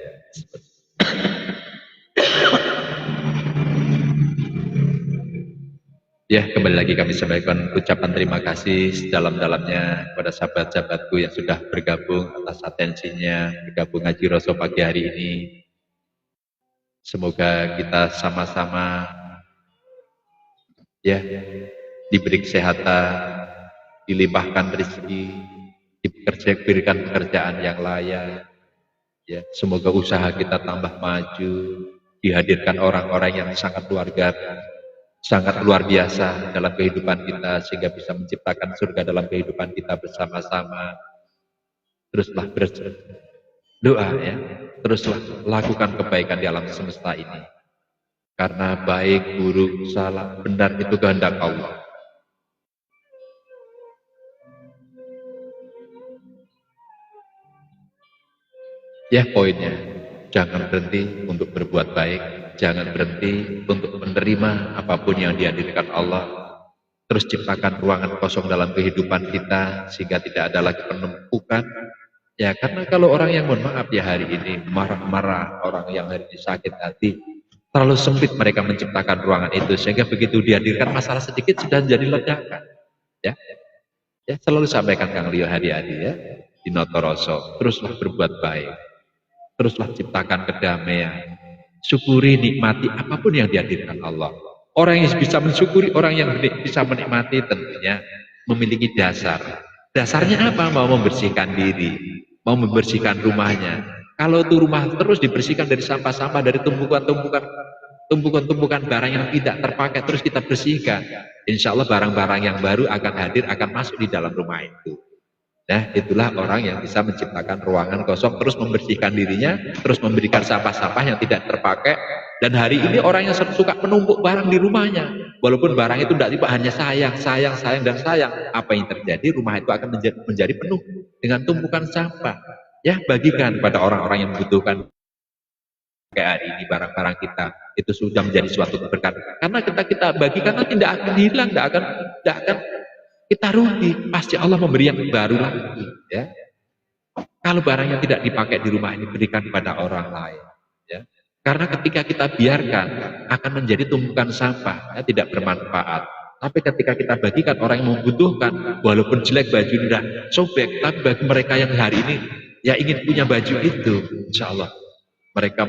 Ya, kembali lagi kami sampaikan ucapan terima kasih sedalam-dalamnya kepada sahabat-sahabatku yang sudah bergabung atas atensinya, bergabung ngaji Roso pagi hari ini. Semoga kita sama-sama ya diberi kesehatan, dilimpahkan rezeki, diberikan pekerjaan yang layak. Ya, semoga usaha kita tambah maju, dihadirkan orang-orang yang sangat luar biasa sangat luar biasa dalam kehidupan kita sehingga bisa menciptakan surga dalam kehidupan kita bersama-sama. Teruslah berdoa ya, teruslah lakukan kebaikan di alam semesta ini. Karena baik, buruk, salah, benar itu kehendak Allah. Ya poinnya, jangan berhenti untuk berbuat baik, jangan berhenti untuk menerima apapun yang dihadirkan Allah. Terus ciptakan ruangan kosong dalam kehidupan kita sehingga tidak ada lagi penumpukan. Ya karena kalau orang yang mohon maaf ya hari ini marah-marah, orang yang hari ini sakit hati, terlalu sempit mereka menciptakan ruangan itu sehingga begitu dihadirkan masalah sedikit sudah menjadi ledakan. Ya, ya selalu sampaikan Kang Leo hari-hari ya di Notoroso, teruslah berbuat baik. Teruslah ciptakan kedamaian. Syukuri, nikmati apapun yang dihadirkan Allah. Orang yang bisa mensyukuri, orang yang bisa menikmati tentunya memiliki dasar. Dasarnya apa? Mau membersihkan diri, mau membersihkan rumahnya. Kalau itu rumah terus dibersihkan dari sampah-sampah, dari tumpukan-tumpukan barang yang tidak terpakai, terus kita bersihkan. Insya Allah barang-barang yang baru akan hadir, akan masuk di dalam rumah itu. Nah, itulah orang yang bisa menciptakan ruangan kosong, terus membersihkan dirinya, terus memberikan sampah-sampah yang tidak terpakai. Dan hari ini orang yang suka menumpuk barang di rumahnya, walaupun barang itu tidak tiba hanya sayang, dan sayang. Apa yang terjadi? Rumah itu akan menjadi penuh dengan tumpukan sampah. Ya, bagikan pada orang-orang yang membutuhkan. Kayak hari ini barang-barang kita itu sudah menjadi suatu keberkahan. Karena kita bagi, karena tidak akan hilang, tidak akan kita rugi, pasti Allah memberi yang baru lagi ya. Kalau barang yang tidak dipakai di rumah ini berikan kepada orang lain ya. Karena ketika kita biarkan akan menjadi tumpukan sampah ya, tidak bermanfaat. Tapi ketika kita bagikan orang yang membutuhkan, walaupun jelek baju sudah sobek, tapi bagi mereka yang hari ini ya ingin punya baju itu, insya Allah mereka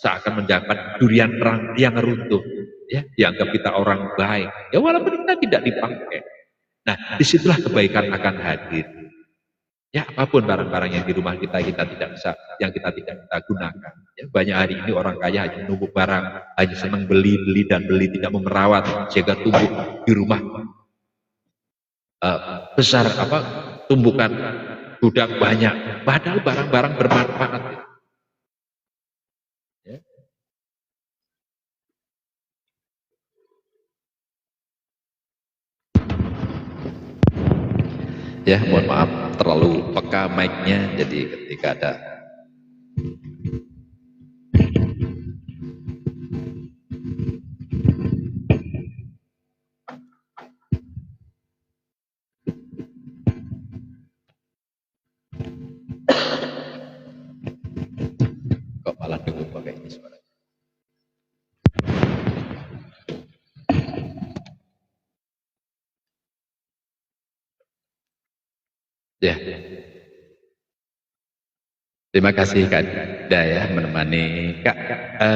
seakan mendapat durian yang runtuh ya, dianggap kita orang baik ya, walaupun kita tidak dipakai. Nah, disitulah kebaikan akan hadir. Ya, apapun barang-barang yang di rumah kita tidak bisa, yang kita tidak kita gunakan. Ya, banyak hari ini orang kaya hanya menumpuk barang, hanya senang beli, tidak mau merawat, sehingga tumpuk di rumah besar tumbukan gudang banyak. Padahal barang-barang bermanfaat. Ya. Ya, mohon maaf terlalu peka mic-nya, jadi ketika ada kok malah dengung pakai ini suara. Ya. Terima kasih Kak Daya menemani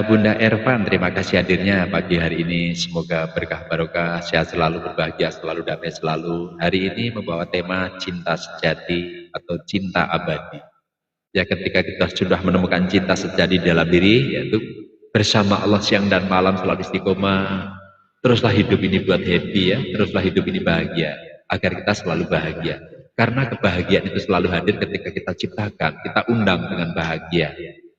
Bunda Ervan. Terima kasih hadirnya pagi hari ini. Semoga berkah barokah, sehat selalu, berbahagia selalu, damai selalu. Hari ini membawa tema cinta sejati atau cinta abadi. Ya, ketika kita sudah menemukan cinta sejati dalam diri, yaitu bersama Allah siang dan malam selalu istiqomah. Teruslah hidup ini buat happy ya, teruslah hidup ini bahagia, agar kita selalu bahagia. Karena kebahagiaan itu selalu hadir ketika kita ciptakan, kita undang dengan bahagia.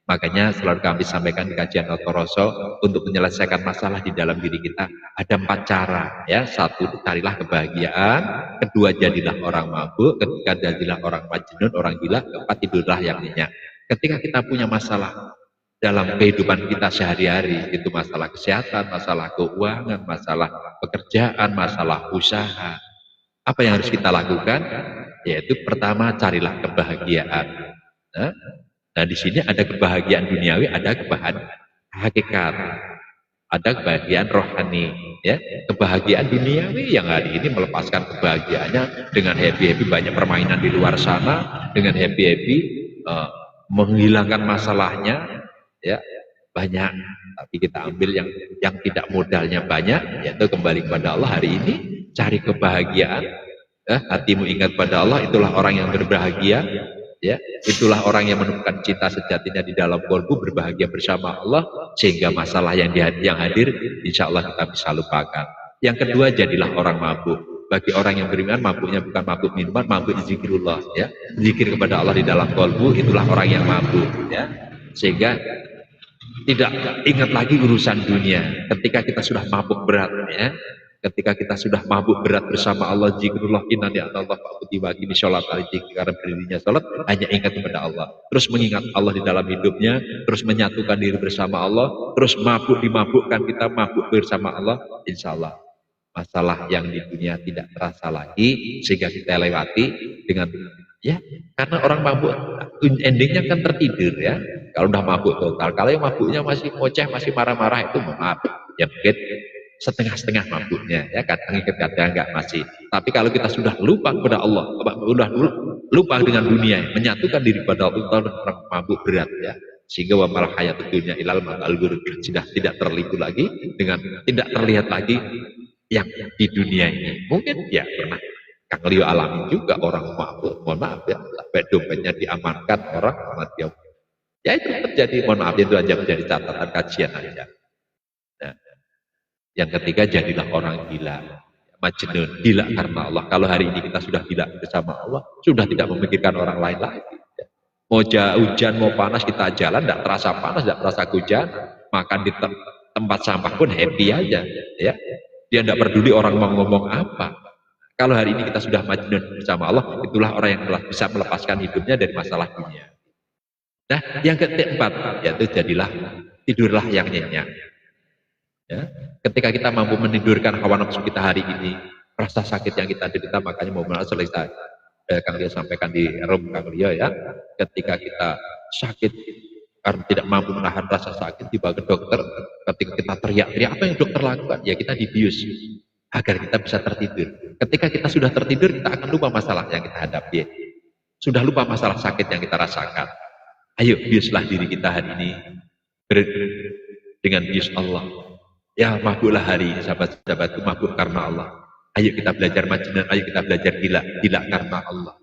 Makanya selalu kami sampaikan di kajian Notoroso, untuk menyelesaikan masalah di dalam diri kita ada 4 cara ya. 1, carilah kebahagiaan. 2, jadilah orang mabuk. 3, jadilah orang majnun, orang gila. 4, tidurlah yang nyenyak. Ketika kita punya masalah dalam kehidupan kita sehari-hari, itu masalah kesehatan, masalah keuangan, masalah pekerjaan, masalah usaha, apa yang harus kita lakukan? Yaitu pertama, carilah kebahagiaan. Nah, di sini ada kebahagiaan duniawi, ada kebahagiaan hakikat, ada kebahagiaan rohani. Ya, kebahagiaan duniawi yang hari ini melepaskan kebahagiaannya dengan happy banyak permainan di luar sana, dengan happy menghilangkan masalahnya, ya banyak. Tapi kita ambil yang tidak modalnya banyak, yaitu kembali kepada Allah. Hari ini cari kebahagiaan. Hatimu ingat pada Allah, itulah orang yang berbahagia. Ya, itulah orang yang menemukan cinta sejatinya di dalam kolbu, berbahagia bersama Allah, sehingga masalah yang hadir insya Allah kita bisa lupakan. Yang kedua, jadilah orang mabuk. Bagi orang yang beriman, mabuknya bukan mabuk minuman, mabuk zikirullah, ya. Zikir kepada Allah di dalam kalbu, itulah orang yang mabuk, ya. Sehingga tidak ingat lagi urusan dunia. Ketika kita sudah mabuk berat, ya. Ketika kita sudah mabuk berat bersama Allah, zikrullah, inna ni'atallah fa'budu wa aqimi sholat, karena berdirinya sholat, hanya ingat kepada Allah. Terus mengingat Allah di dalam hidupnya, terus menyatukan diri bersama Allah, terus mabuk dimabukkan kita mabuk bersama Allah, insya Allah masalah yang di dunia tidak terasa lagi, sehingga kita lewati dengan, ya, karena orang mabuk endingnya kan tertidur, ya. Kalau udah mabuk total, kalau yang mabuknya masih ngoceh, masih marah-marah, itu maaf, ya mungkin setengah-setengah mabuknya, ya, kadang ikut kadang enggak masih. Tapi kalau kita sudah lupa kepada Allah, sudah lupa dengan dunia, menyatukan diri pada Allah, orang mabuk berat, ya, sehingga wa mal hayatud dunya ilal matal ghurur, sudah tidak terlibat lagi dengan, tidak terlihat lagi yang di dunia ini. Mungkin ya pernah Kang Leo alami juga orang mabuk, mohon maaf ya, sampai dompetnya diamankan orang sama dia. Ya itu terjadi, mohon maaf, itu aja menjadi catatan kajian aja. Nah, yang ketiga, jadilah orang gila, majnun, gila karena Allah. Kalau hari ini kita sudah gila bersama Allah, sudah tidak memikirkan orang lain lagi. Mau hujan, mau panas, kita jalan, tidak terasa panas, tidak terasa hujan, makan di tempat sampah pun happy aja, ya. Dia tidak peduli orang mau ngomong apa. Kalau hari ini kita sudah majnun bersama Allah, itulah orang yang telah bisa melepaskan hidupnya dari masalah dunia. Nah, yang keempat, yaitu jadilah, tidurlah yang nyenyak. Ya. Ketika kita mampu menidurkan hawa nafsu kita hari ini, rasa sakit yang kita derita, makanya mau selesai. Kang Leo sampaikan di room Kang Leo, ya. Ketika kita sakit, karena tidak mampu menahan rasa sakit, dibawa ke dokter, ketika kita teriak-teriak, apa yang dokter lakukan? Ya kita dibius agar kita bisa tertidur. Ketika kita sudah tertidur, kita akan lupa masalah yang kita hadapi, sudah lupa masalah sakit yang kita rasakan. Ayo biuslah diri kita hari ini dengan bius Allah. Ya mabuklah hari ini, sahabat-sahabatku, mabuk karena Allah. Ayo kita belajar majnun, ayo kita belajar gila, gila karena Allah.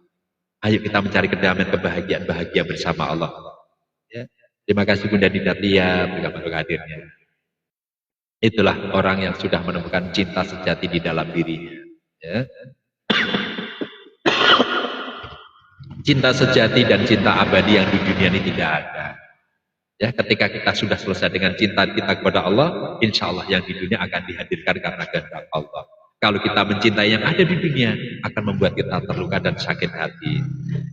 Ayo kita mencari kedamaian, kebahagiaan, bahagia bersama Allah. Ya. Terima kasih Bunda Dinda Tia untuk hadirnya. Itulah orang yang sudah menemukan cinta sejati di dalam dirinya. Ya. Cinta sejati dan cinta abadi yang di dunia ini tidak ada. Ya, ketika kita sudah selesai dengan cinta kita kepada Allah, insya Allah yang di dunia akan dihadirkan karena kehendak Allah. Kalau kita mencintai yang ada di dunia, akan membuat kita terluka dan sakit hati.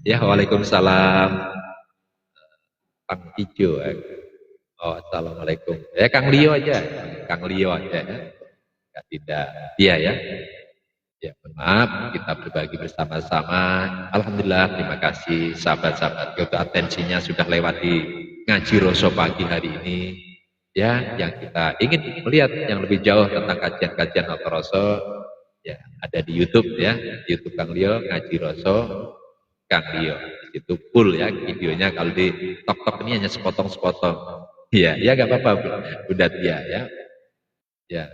Ya, waalaikumsalam. Kang Ijo, oh assalamualaikum. Ya Kang Leo aja, Kang Leo aja, ya. Tidak, dia ya. Ya maaf, kita berbagi bersama-sama. Alhamdulillah, terima kasih sahabat-sahabat. Untuk atensinya sudah lewati ngaji Roso pagi hari ini. Ya, yang kita ingin melihat yang lebih jauh tentang kajian-kajian Roso, ya ada di YouTube ya, YouTube Kang Leo ngaji Roso, Kang Leo. Itu full ya videonya, kalau di tok-tok ini hanya sepotong-sepotong. Iya, ya nggak apa-apa Bunda Tia ya. Ya,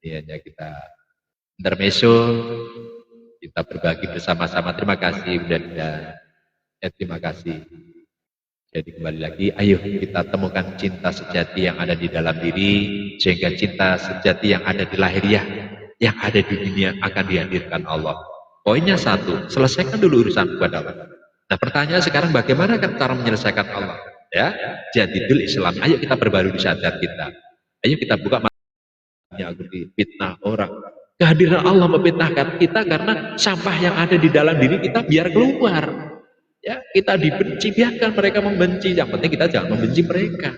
ini hanya kita intermezzo, kita berbagi bersama-sama. Terima kasih Bunda Tia. Ya, terima kasih. Jadi kembali lagi, ayo kita temukan cinta sejati yang ada di dalam diri, sehingga cinta sejati yang ada di lahiriah, yang ada di dunia akan dihadirkan Allah. Poinnya satu, selesaikan dulu urusan kepada Allah. Nah pertanyaan sekarang, bagaimana cara menyelesaikan Allah? Ya, jadidul Islam. Ayo kita perbarui sadar kita. Ayo kita buka matanya, fitnah orang. Kehadiran Allah memfitnahkan kita karena sampah yang ada di dalam diri kita biar keluar. Ya, kita dibenci, biarkan mereka membenci. Yang penting kita jangan membenci mereka.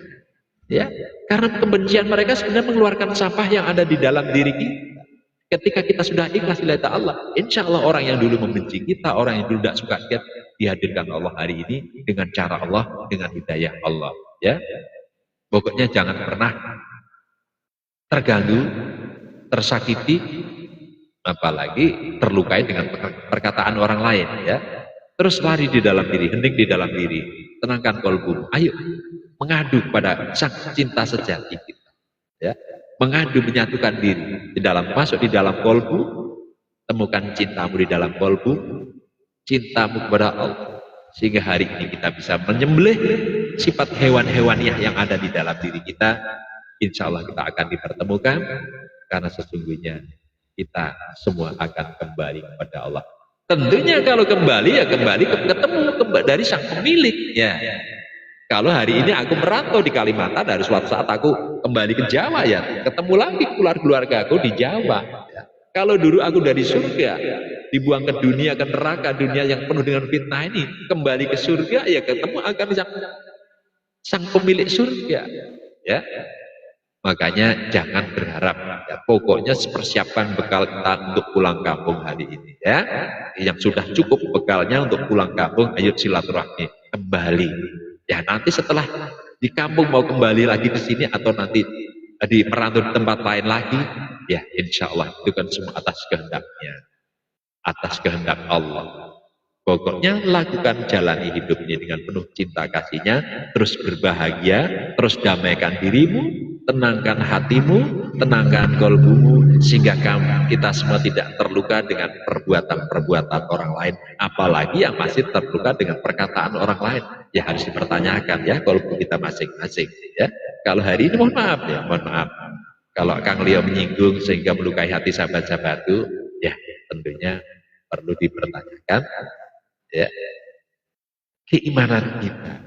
Ya, karena kebencian mereka sebenarnya mengeluarkan sampah yang ada di dalam diri kita. Ketika kita sudah ikhlas lillahi ta'ala, insya Allah orang yang dulu membenci kita, orang yang dulu tidak suka kita, dihadirkan Allah hari ini dengan cara Allah, dengan hidayah Allah. Ya, pokoknya jangan pernah terganggu, tersakiti, apalagi terlukai dengan perkataan orang lain. Ya, terus lari di dalam diri, hening di dalam diri, tenangkan kolbu. Ayo mengadu pada sang cinta sejati kita. Ya. Mengadu, menyatukan diri di dalam, masuk di dalam kolbu, temukan cintamu di dalam kolbu, cintamu kepada Allah, sehingga hari ini kita bisa menyembelih sifat hewan-hewaniah yang ada di dalam diri kita. Insya Allah kita akan dipertemukan, karena sesungguhnya kita semua akan kembali kepada Allah. Tentunya kalau kembali ya kembali ketemu dari sang pemilik ya. Kalau hari ini aku merantau di Kalimantan, dari suatu saat aku kembali ke Jawa ya, ketemu lagi keluarga aku di Jawa. Ya. Kalau dulu aku dari surga, dibuang ke dunia, ke neraka, dunia yang penuh dengan fitnah ini, kembali ke surga ya ketemu akan sang pemilik surga. Ya, makanya jangan berharap ya, pokoknya persiapkan bekal kita untuk pulang kampung hari ini ya. Yang sudah cukup bekalnya untuk pulang kampung, ayo silaturahmi kembali. Ya nanti setelah di kampung mau kembali lagi ke sini atau nanti di merantau di tempat lain lagi, ya insya Allah itu kan semua atas kehendaknya, atas kehendak Allah. Pokoknya lakukan jalani hidup ini dengan penuh cinta kasihnya, terus berbahagia, terus damaikan dirimu, tenangkan hatimu, tenangkan kolbumu, sehingga kita semua tidak terluka dengan perbuatan-perbuatan orang lain, apalagi yang masih terluka dengan perkataan orang lain. Ya harus dipertanyakan ya kolbu kita masing-masing. Ya, kalau hari ini mohon maaf ya, mohon maaf. Kalau Kang Leo menyinggung sehingga melukai hati sahabat-sahabatku, ya tentunya perlu dipertanyakan. Ya, keimanan kita.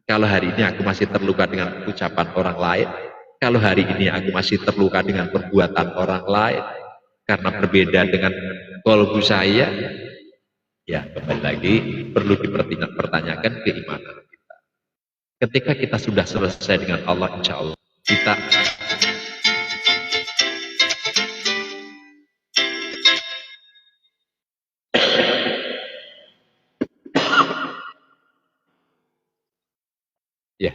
Kalau hari ini aku masih terluka dengan ucapan orang lain, kalau hari ini aku masih terluka dengan perbuatan orang lain, karena berbeda dengan kolbu saya, ya kembali lagi perlu dipertanyakan keimanan kita. Ketika kita sudah selesai dengan Allah, insya Allah kita ya,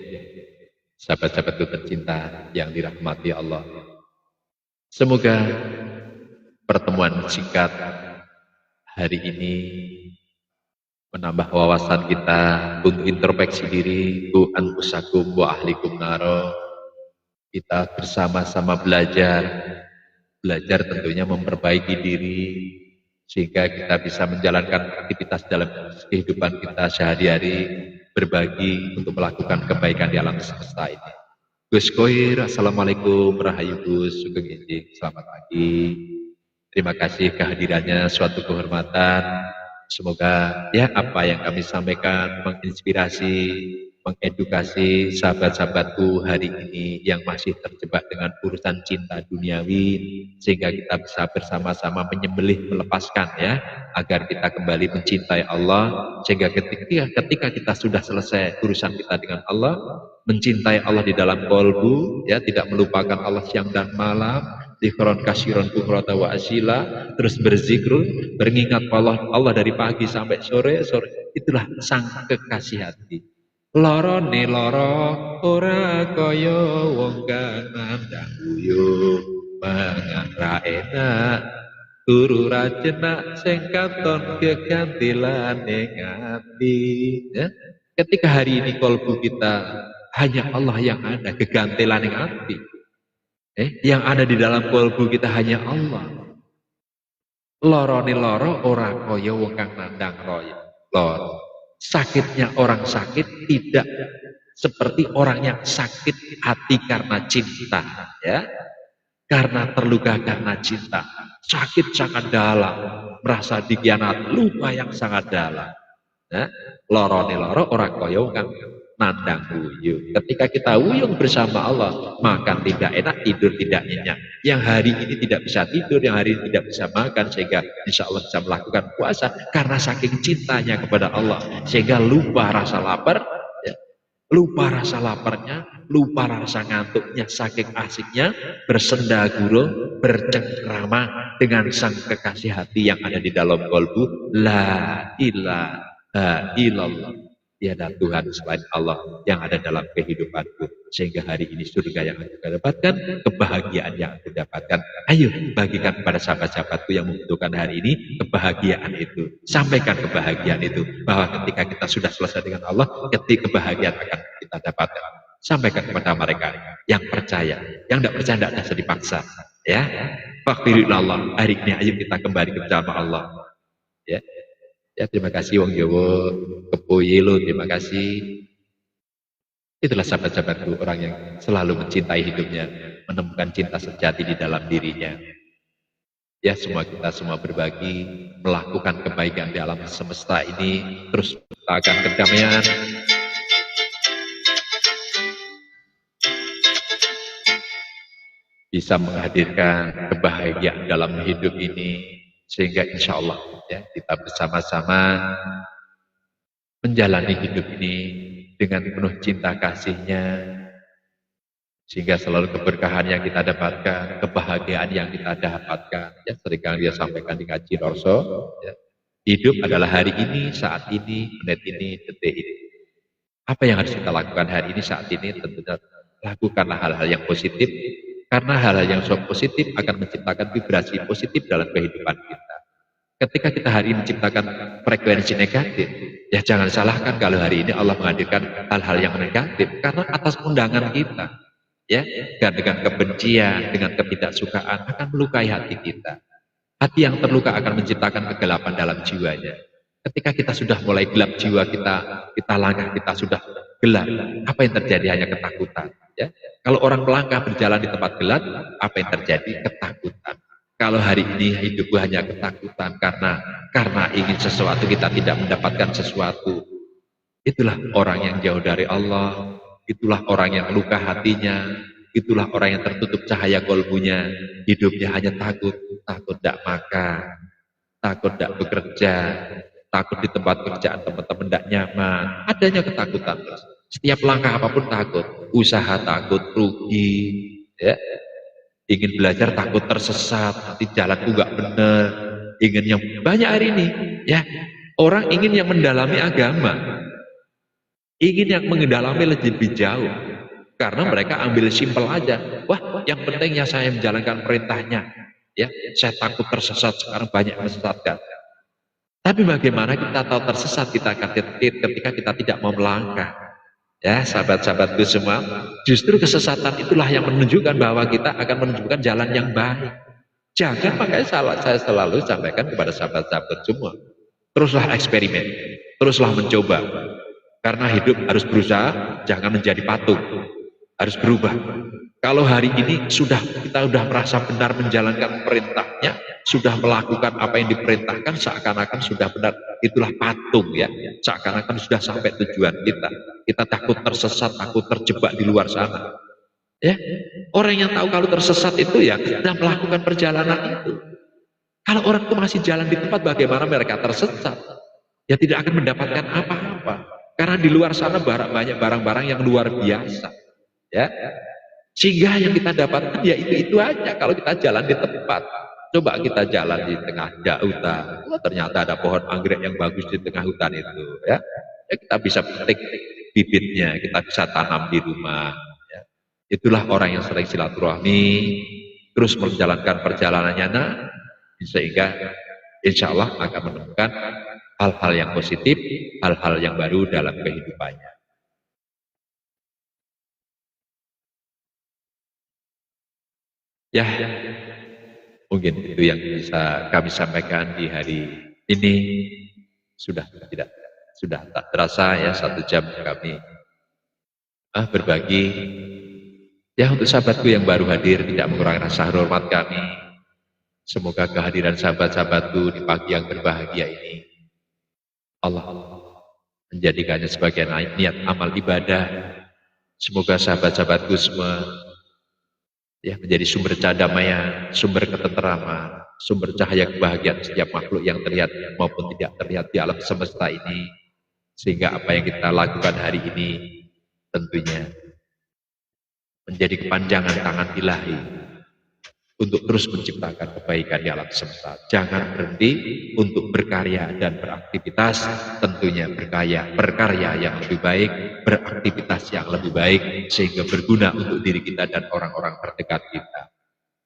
sahabat-sahabatku tercinta yang dirahmati Allah. Semoga pertemuan singkat hari ini menambah wawasan kita untuk introspeksi diri, ku anfusakum wa ahlikum naro. Kita bersama-sama belajar tentunya memperbaiki diri sehingga kita bisa menjalankan aktivitas dalam kehidupan kita sehari-hari, berbagi untuk melakukan kebaikan di alam semesta ini. Gus Koir, assalamualaikum, rahayu Gus, sugeng injing, selamat pagi. Terima kasih kehadirannya, suatu kehormatan. Semoga ya apa yang kami sampaikan menginspirasi, mengedukasi sahabat-sahabatku hari ini yang masih terjebak dengan urusan cinta duniawi, sehingga kita bisa bersama-sama menyembelih, melepaskan ya, agar kita kembali mencintai Allah, sehingga ketika kita sudah selesai urusan kita dengan Allah, mencintai Allah di dalam kolbu, ya tidak melupakan Allah siang dan malam, dzikron kasiron bukrata wa asila, terus berzikr, beringat Allah dari pagi sampai sore, itulah sang kekasih hati. Loro ne loro ora kaya wong kang nandang guyu mangan ra enak turu ra jenak sing katon kegantilane ngati ya. Ketika hari ini kolbu kita hanya Allah yang ada, kegantilane ngati yang ada di dalam kolbu kita hanya Allah. Loro ne loro ora kaya wong kang nandang roya loro. Sakitnya orang sakit tidak seperti orang yang sakit hati karena cinta, ya, karena terluka karena cinta, sakit sangat dalam, merasa dikhianati, luka yang sangat dalam. Ya. Loro ne loro orang koyo kang nandang uyung. Ketika kita uyung bersama Allah, makan tidak enak, tidur tidak nyenyak. Yang hari ini tidak bisa tidur, yang hari ini tidak bisa makan, sehingga insya Allah bisa melakukan puasa karena saking cintanya kepada Allah, sehingga lupa rasa lapar, ya. Lupa rasa laparnya, lupa rasa ngantuknya, saking asiknya bersenda gurau, bercengkrama dengan sang kekasih hati yang ada di dalam kolbu. La ilaha illallah. Tiada Tuhan selain Allah yang ada dalam kehidupanku, sehingga hari ini surga yang aku dapatkan, kebahagiaan yang aku dapatkan. Ayo bagikan kepada sahabat-sahabatku yang membutuhkan hari ini kebahagiaan itu, sampaikan kebahagiaan itu, bahwa ketika kita sudah selesai dengan Allah, ketika kebahagiaan akan kita dapatkan. Sampaikan kepada mereka yang percaya, yang tidak percaya tidak bisa dipaksa, ya. Fakfirullah, hari ini ayo kita kembali ke dalam Allah, ya. Ya, terima kasih Wong Jowo, Kepoyelo, terima kasih. Itulah sahabat-sahabatku, orang yang selalu mencintai hidupnya, menemukan cinta sejati di dalam dirinya. Ya, kita semua berbagi, melakukan kebaikan di alam semesta ini, terus menciptakan kedamaian, bisa menghadirkan kebahagiaan dalam hidup ini, sehingga insya Allah ya, kita bersama-sama menjalani hidup ini dengan penuh cinta kasihnya, sehingga selalu keberkahan yang kita dapatkan, kebahagiaan yang kita dapatkan. Ya, seringkali dia sampaikan di ngaji Rorso, ya. Hidup adalah hari ini, saat ini, menit ini, detik ini. Apa yang harus kita lakukan hari ini, saat ini? Tentunya lakukanlah hal-hal yang positif, karena hal-hal yang positif akan menciptakan vibrasi positif dalam kehidupan kita. Ketika kita hari ini menciptakan frekuensi negatif, ya jangan salahkan kalau hari ini Allah menghadirkan hal-hal yang negatif, karena atas undangan kita. Ya, dan dengan kebencian, dengan ketidaksukaan akan melukai hati kita. Hati yang terluka akan menciptakan kegelapan dalam jiwanya. Ketika kita sudah mulai gelap jiwa kita langkah, kita sudah gelap, apa yang terjadi? Hanya ketakutan. Ya, kalau orang melangkah berjalan di tempat gelap, apa yang terjadi? Ketakutan. Kalau hari ini hidupku hanya ketakutan karena ingin sesuatu, kita tidak mendapatkan sesuatu. Itulah orang yang jauh dari Allah. Itulah orang yang luka hatinya, itulah orang yang tertutup cahaya kolbunya, hidupnya hanya takut tidak makan, takut tidak bekerja, takut di tempat kerjaan teman-teman tidak nyaman, adanya ketakutan. Setiap langkah apapun takut, usaha takut rugi, ya. Ingin belajar takut tersesat, nanti jalanku nggak benar, ingin yang banyak hari ini, ya. Orang ingin yang mendalami agama, ingin yang mendalami lebih jauh, karena mereka ambil simpel aja. Wah, yang penting ya saya menjalankan perintahnya, ya. Saya takut tersesat, sekarang banyak mesesatkan. Tapi bagaimana kita tahu tersesat? Kita akan ketika kita tidak mau melangkah. Ya, sahabat-sahabatku semua, justru kesesatan itulah yang menunjukkan bahwa kita akan menunjukkan jalan yang baik. Jangan pakai salah. Saya selalu sampaikan kepada sahabat-sahabat semua, teruslah eksperimen, teruslah mencoba. Karena hidup harus berusaha, jangan menjadi patung, harus berubah. Kalau hari ini kita sudah merasa benar menjalankan perintahnya, sudah melakukan apa yang diperintahkan, seakan-akan sudah benar, itulah patung ya. Seakan-akan sudah sampai tujuan kita. Kita takut tersesat, takut terjebak di luar sana. Ya, orang yang tahu kalau tersesat itu ya sudah melakukan perjalanan itu. Kalau orang itu masih jalan di tempat, bagaimana mereka tersesat? Ya tidak akan mendapatkan apa-apa. Karena di luar sana banyak barang-barang yang luar biasa, ya. Sehingga yang kita dapatkan ya itu aja. Kalau kita jalan di tempat, coba kita jalan di tengah hutan, ternyata ada pohon anggrek yang bagus di tengah hutan itu, ya. Ya kita bisa petik bibitnya, kita bisa tanam di rumah. Ya. Itulah orang yang sering silaturahmi, terus menjalankan perjalanannya, sehingga insya Allah akan menemukan hal-hal yang positif, hal-hal yang baru dalam kehidupannya. Ya, mungkin itu yang bisa kami sampaikan di hari ini. Sudah tak terasa ya 1 jam kami berbagi. Ya, untuk sahabatku yang baru hadir, tidak mengurangi rasa hormat kami. Semoga kehadiran sahabat-sahabatku di pagi yang berbahagia ini Allah menjadikannya sebagai niat amal ibadah. Semoga sahabat-sahabatku semua ya menjadi sumber kedamaian, sumber ketenteraman, sumber cahaya kebahagiaan setiap makhluk yang terlihat maupun tidak terlihat di alam semesta ini. Sehingga apa yang kita lakukan hari ini tentunya menjadi kepanjangan tangan ilahi untuk terus menciptakan kebaikan di alam semesta. Jangan berhenti untuk berkarya dan beraktivitas, tentunya berkarya yang lebih baik, beraktivitas yang lebih baik, sehingga berguna untuk diri kita dan orang-orang terdekat kita.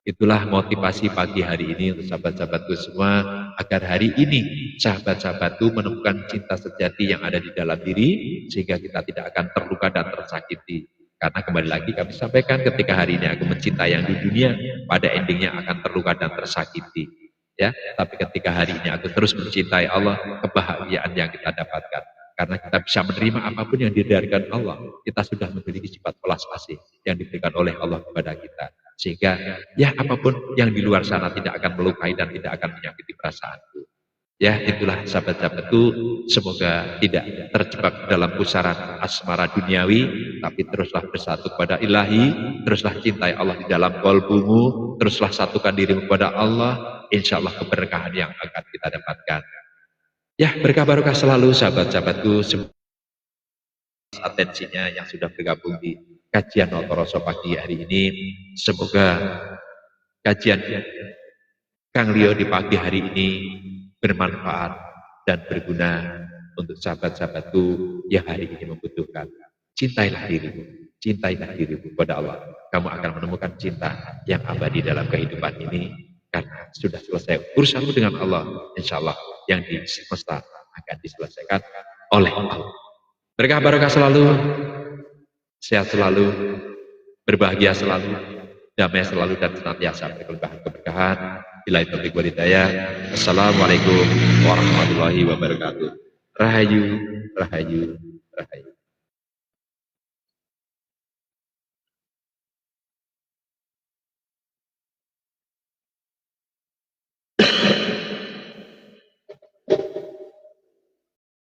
Itulah motivasi pagi hari ini untuk sahabat-sahabatku semua, agar hari ini sahabat-sahabatku menemukan cinta sejati yang ada di dalam diri, sehingga kita tidak akan terluka dan tersakiti. Karena kembali lagi kami sampaikan, ketika hari ini aku mencintai yang di dunia, pada endingnya akan terluka dan tersakiti. Ya, tapi ketika hari ini aku terus mencintai Allah, kebahagiaan yang kita dapatkan. Karena kita bisa menerima apapun yang diberikan Allah, kita sudah memiliki sifat welas asih yang diberikan oleh Allah kepada kita. Sehingga ya apapun yang di luar sana tidak akan melukai dan tidak akan menyakiti perasaanku. Ya itulah sahabat-sahabatku, semoga tidak terjebak dalam pusaran asmara duniawi, tapi teruslah bersatu kepada ilahi, teruslah cintai Allah di dalam qalbumu, teruslah satukan dirimu kepada Allah, insya Allah keberkahan yang akan kita dapatkan. Ya berkah barokah selalu sahabat-sahabatku, atensinya yang sudah bergabung di kajian Notoroso pagi hari ini, semoga kajian Kang Leo di pagi hari ini bermanfaat dan berguna untuk sahabat-sahabatku yang hari ini membutuhkan. Cintailah dirimu kepada Allah. Kamu akan menemukan cinta yang abadi dalam kehidupan ini karena sudah selesai urusanmu dengan Allah. Insya Allah yang di semesta akan diselesaikan oleh Allah. Berkah barokah selalu, sehat selalu, berbahagia selalu, damai selalu dan senantiasa berkelimpahan keberkahan. Bila itu hidayah. Assalamualaikum warahmatullahi wabarakatuh. Rahayu, rahayu, rahayu.